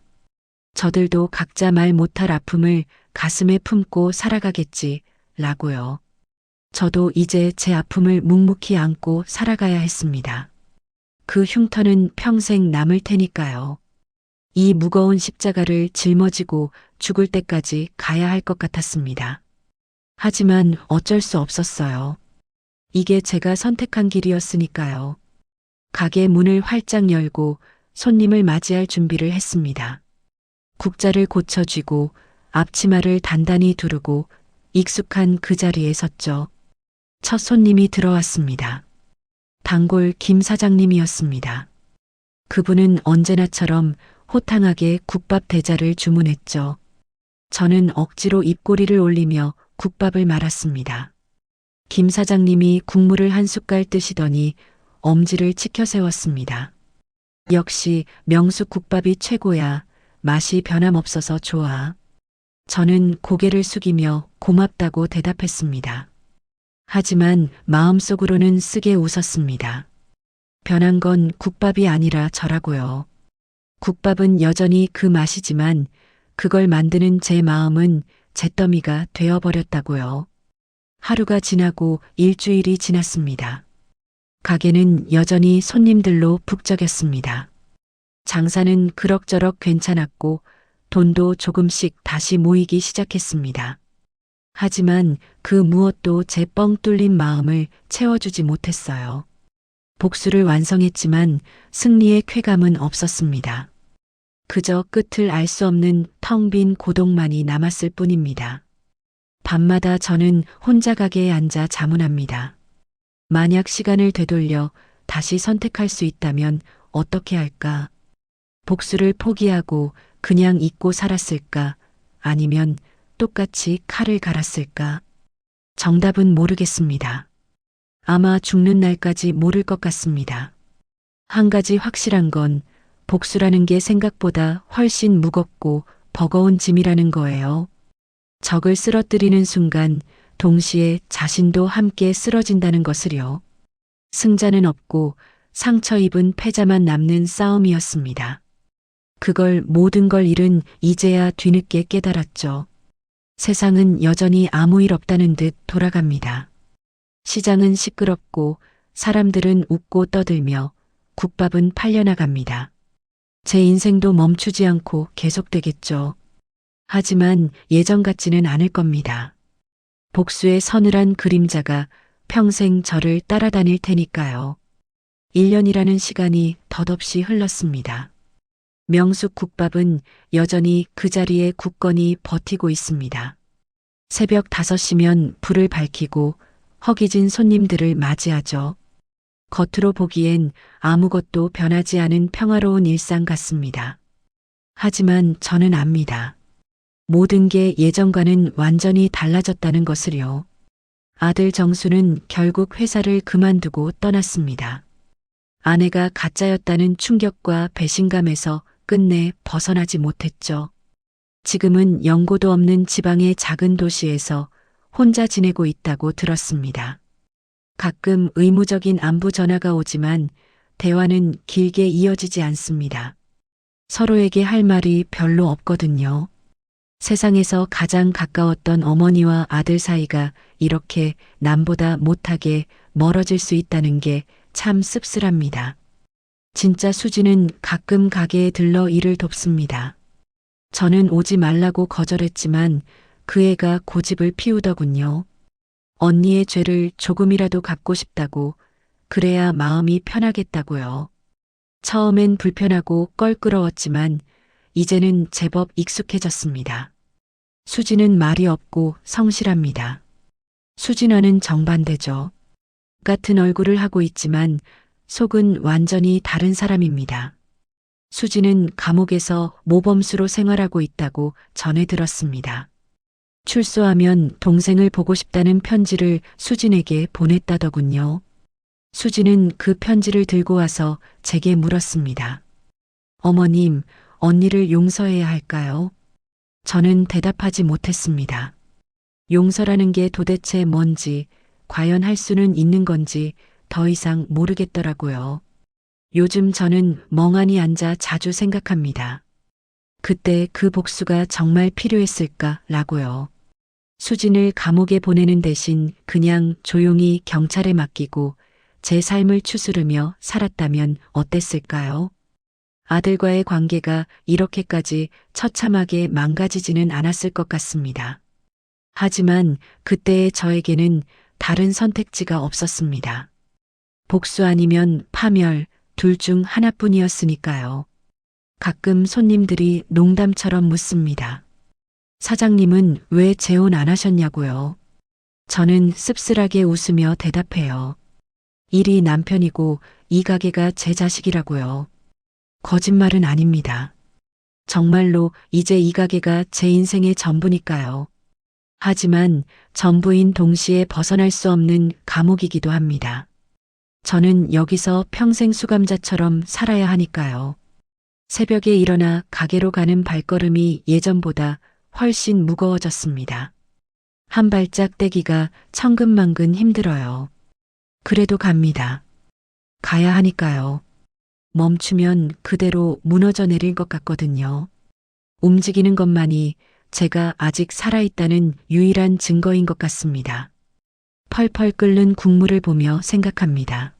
저들도 각자 말 못할 아픔을 가슴에 품고 살아가겠지, 라고요. 저도 이제 제 아픔을 묵묵히 안고 살아가야 했습니다. 그 흉터는 평생 남을 테니까요. 이 무거운 십자가를 짊어지고 죽을 때까지 가야 할 것 같았습니다. 하지만 어쩔 수 없었어요. 이게 제가 선택한 길이었으니까요. 가게 문을 활짝 열고 손님을 맞이할 준비를 했습니다. 국자를 고쳐쥐고 앞치마를 단단히 두르고 익숙한 그 자리에 섰죠. 첫 손님이 들어왔습니다. 단골 김 사장님이었습니다. 그분은 언제나처럼 호탕하게 국밥 대자를 주문했죠. 저는 억지로 입꼬리를 올리며 국밥을 말았습니다. 김 사장님이 국물을 한 숟갈 뜨시더니 엄지를 치켜 세웠습니다. 역시 명숙국밥이 최고야. 맛이 변함없어서 좋아. 저는 고개를 숙이며 고맙다고 대답했습니다. 하지만 마음속으로는 쓰게 웃었습니다. 변한 건 국밥이 아니라 저라고요. 국밥은 여전히 그 맛이지만 그걸 만드는 제 마음은 잿더미가 되어버렸다고요. 하루가 지나고 일주일이 지났습니다. 가게는 여전히 손님들로 북적였습니다. 장사는 그럭저럭 괜찮았고 돈도 조금씩 다시 모이기 시작했습니다. 하지만 그 무엇도 제 뻥 뚫린 마음을 채워주지 못했어요. 복수를 완성했지만 승리의 쾌감은 없었습니다. 그저 끝을 알 수 없는 텅 빈 고독만이 남았을 뿐입니다. 밤마다 저는 혼자 가게에 앉아 자문합니다. 만약 시간을 되돌려 다시 선택할 수 있다면 어떻게 할까? 복수를 포기하고 그냥 잊고 살았을까? 아니면 똑같이 칼을 갈았을까? 정답은 모르겠습니다. 아마 죽는 날까지 모를 것 같습니다. 한 가지 확실한 건 복수라는 게 생각보다 훨씬 무겁고 버거운 짐이라는 거예요. 적을 쓰러뜨리는 순간 동시에 자신도 함께 쓰러진다는 것을요. 승자는 없고 상처 입은 패자만 남는 싸움이었습니다. 그걸 모든 걸 잃은 이제야 뒤늦게 깨달았죠. 세상은 여전히 아무 일 없다는 듯 돌아갑니다. 시장은 시끄럽고 사람들은 웃고 떠들며 국밥은 팔려나갑니다. 제 인생도 멈추지 않고 계속되겠죠. 하지만 예전 같지는 않을 겁니다. 복수의 서늘한 그림자가 평생 저를 따라다닐 테니까요. 1년이라는 시간이 덧없이 흘렀습니다. 명숙국밥은 여전히 그 자리에 굳건히 버티고 있습니다. 새벽 5시면 불을 밝히고 허기진 손님들을 맞이하죠. 겉으로 보기엔 아무것도 변하지 않은 평화로운 일상 같습니다. 하지만 저는 압니다. 모든 게 예전과는 완전히 달라졌다는 것을요. 아들 정수는 결국 회사를 그만두고 떠났습니다. 아내가 가짜였다는 충격과 배신감에서 끝내 벗어나지 못했죠. 지금은 연고도 없는 지방의 작은 도시에서 혼자 지내고 있다고 들었습니다. 가끔 의무적인 안부 전화가 오지만 대화는 길게 이어지지 않습니다. 서로에게 할 말이 별로 없거든요. 세상에서 가장 가까웠던 어머니와 아들 사이가 이렇게 남보다 못하게 멀어질 수 있다는 게 참 씁쓸합니다. 진짜 수지는 가끔 가게에 들러 일을 돕습니다. 저는 오지 말라고 거절했지만 그 애가 고집을 피우더군요. 언니의 죄를 조금이라도 갚고 싶다고, 그래야 마음이 편하겠다고요. 처음엔 불편하고 껄끄러웠지만 이제는 제법 익숙해졌습니다. 수지는 말이 없고 성실합니다. 수진아는 정반대죠. 같은 얼굴을 하고 있지만 속은 완전히 다른 사람입니다. 수지는 감옥에서 모범수로 생활하고 있다고 전해 들었습니다. 출소하면 동생을 보고 싶다는 편지를 수진에게 보냈다더군요. 수지는 그 편지를 들고 와서 제게 물었습니다. 어머님, 언니를 용서해야 할까요? 저는 대답하지 못했습니다. 용서라는 게 도대체 뭔지, 과연 할 수는 있는 건지 더 이상 모르겠더라고요. 요즘 저는 멍하니 앉아 자주 생각합니다. 그때 그 복수가 정말 필요했을까라고요. 수진을 감옥에 보내는 대신 그냥 조용히 경찰에 맡기고 제 삶을 추스르며 살았다면 어땠을까요? 아들과의 관계가 이렇게까지 처참하게 망가지지는 않았을 것 같습니다. 하지만 그때의 저에게는 다른 선택지가 없었습니다. 복수 아니면 파멸, 둘 중 하나뿐이었으니까요. 가끔 손님들이 농담처럼 묻습니다. 사장님은 왜 재혼 안 하셨냐고요. 저는 씁쓸하게 웃으며 대답해요. 일이 남편이고 이 가게가 제 자식이라고요. 거짓말은 아닙니다. 정말로 이제 이 가게가 제 인생의 전부니까요. 하지만 전부인 동시에 벗어날 수 없는 감옥이기도 합니다. 저는 여기서 평생 수감자처럼 살아야 하니까요. 새벽에 일어나 가게로 가는 발걸음이 예전보다 훨씬 무거워졌습니다. 한 발짝 떼기가 천근만근 힘들어요. 그래도 갑니다. 가야 하니까요. 멈추면 그대로 무너져 내릴 것 같거든요. 움직이는 것만이 제가 아직 살아있다는 유일한 증거인 것 같습니다. 펄펄 끓는 국물을 보며 생각합니다.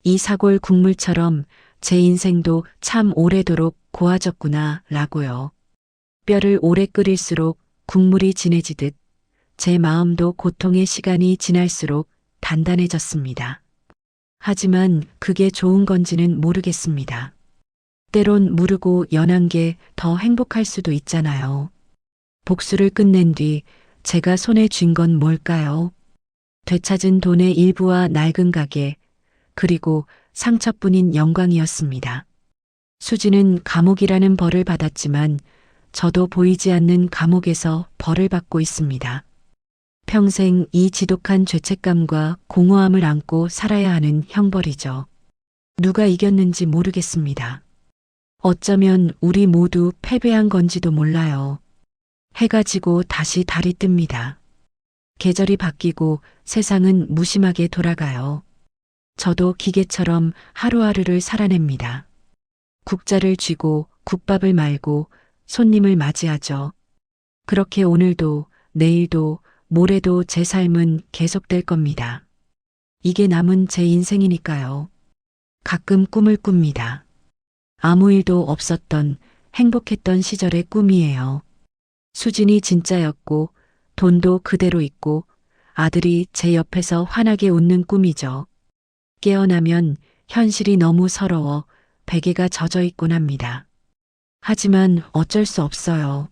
이 사골 국물처럼 제 인생도 참 오래도록 고와졌구나 라고요. 뼈를 오래 끓일수록 국물이 진해지듯 제 마음도 고통의 시간이 지날수록 단단해졌습니다. 하지만 그게 좋은 건지는 모르겠습니다. 때론 무르고 연한 게 더 행복할 수도 있잖아요. 복수를 끝낸 뒤 제가 손에 쥔 건 뭘까요? 되찾은 돈의 일부와 낡은 가게, 그리고 상처뿐인 영광이었습니다. 수지는 감옥이라는 벌을 받았지만 저도 보이지 않는 감옥에서 벌을 받고 있습니다. 평생 이 지독한 죄책감과 공허함을 안고 살아야 하는 형벌이죠. 누가 이겼는지 모르겠습니다. 어쩌면 우리 모두 패배한 건지도 몰라요. 해가 지고 다시 달이 뜹니다. 계절이 바뀌고 세상은 무심하게 돌아가요. 저도 기계처럼 하루하루를 살아냅니다. 국자를 쥐고 국밥을 말고 손님을 맞이하죠. 그렇게 오늘도 내일도 모레도 제 삶은 계속될 겁니다. 이게 남은 제 인생이니까요. 가끔 꿈을 꿉니다. 아무 일도 없었던 행복했던 시절의 꿈이에요. 수진이 진짜였고 돈도 그대로 있고 아들이 제 옆에서 환하게 웃는 꿈이죠. 깨어나면 현실이 너무 서러워 베개가 젖어 있곤 합니다. 하지만 어쩔 수 없어요.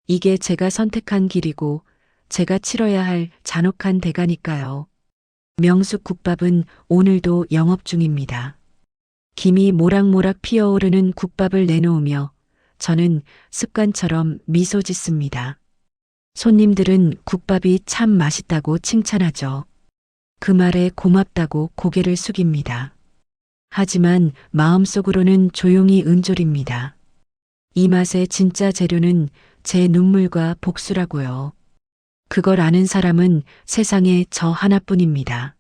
이게 제가 선택한 길이고 제가 치러야 할 잔혹한 대가니까요. 명숙국밥은 오늘도 영업 중입니다. 김이 모락모락 피어오르는 국밥을 내놓으며 저는 습관처럼 미소 짓습니다. 손님들은 국밥이 참 맛있다고 칭찬하죠. 그 말에 고맙다고 고개를 숙입니다. 하지만 마음속으로는 조용히 은졸입니다. 이 맛의 진짜 재료는 제 눈물과 복수라고요. 그걸 아는 사람은 세상에 저 하나뿐입니다.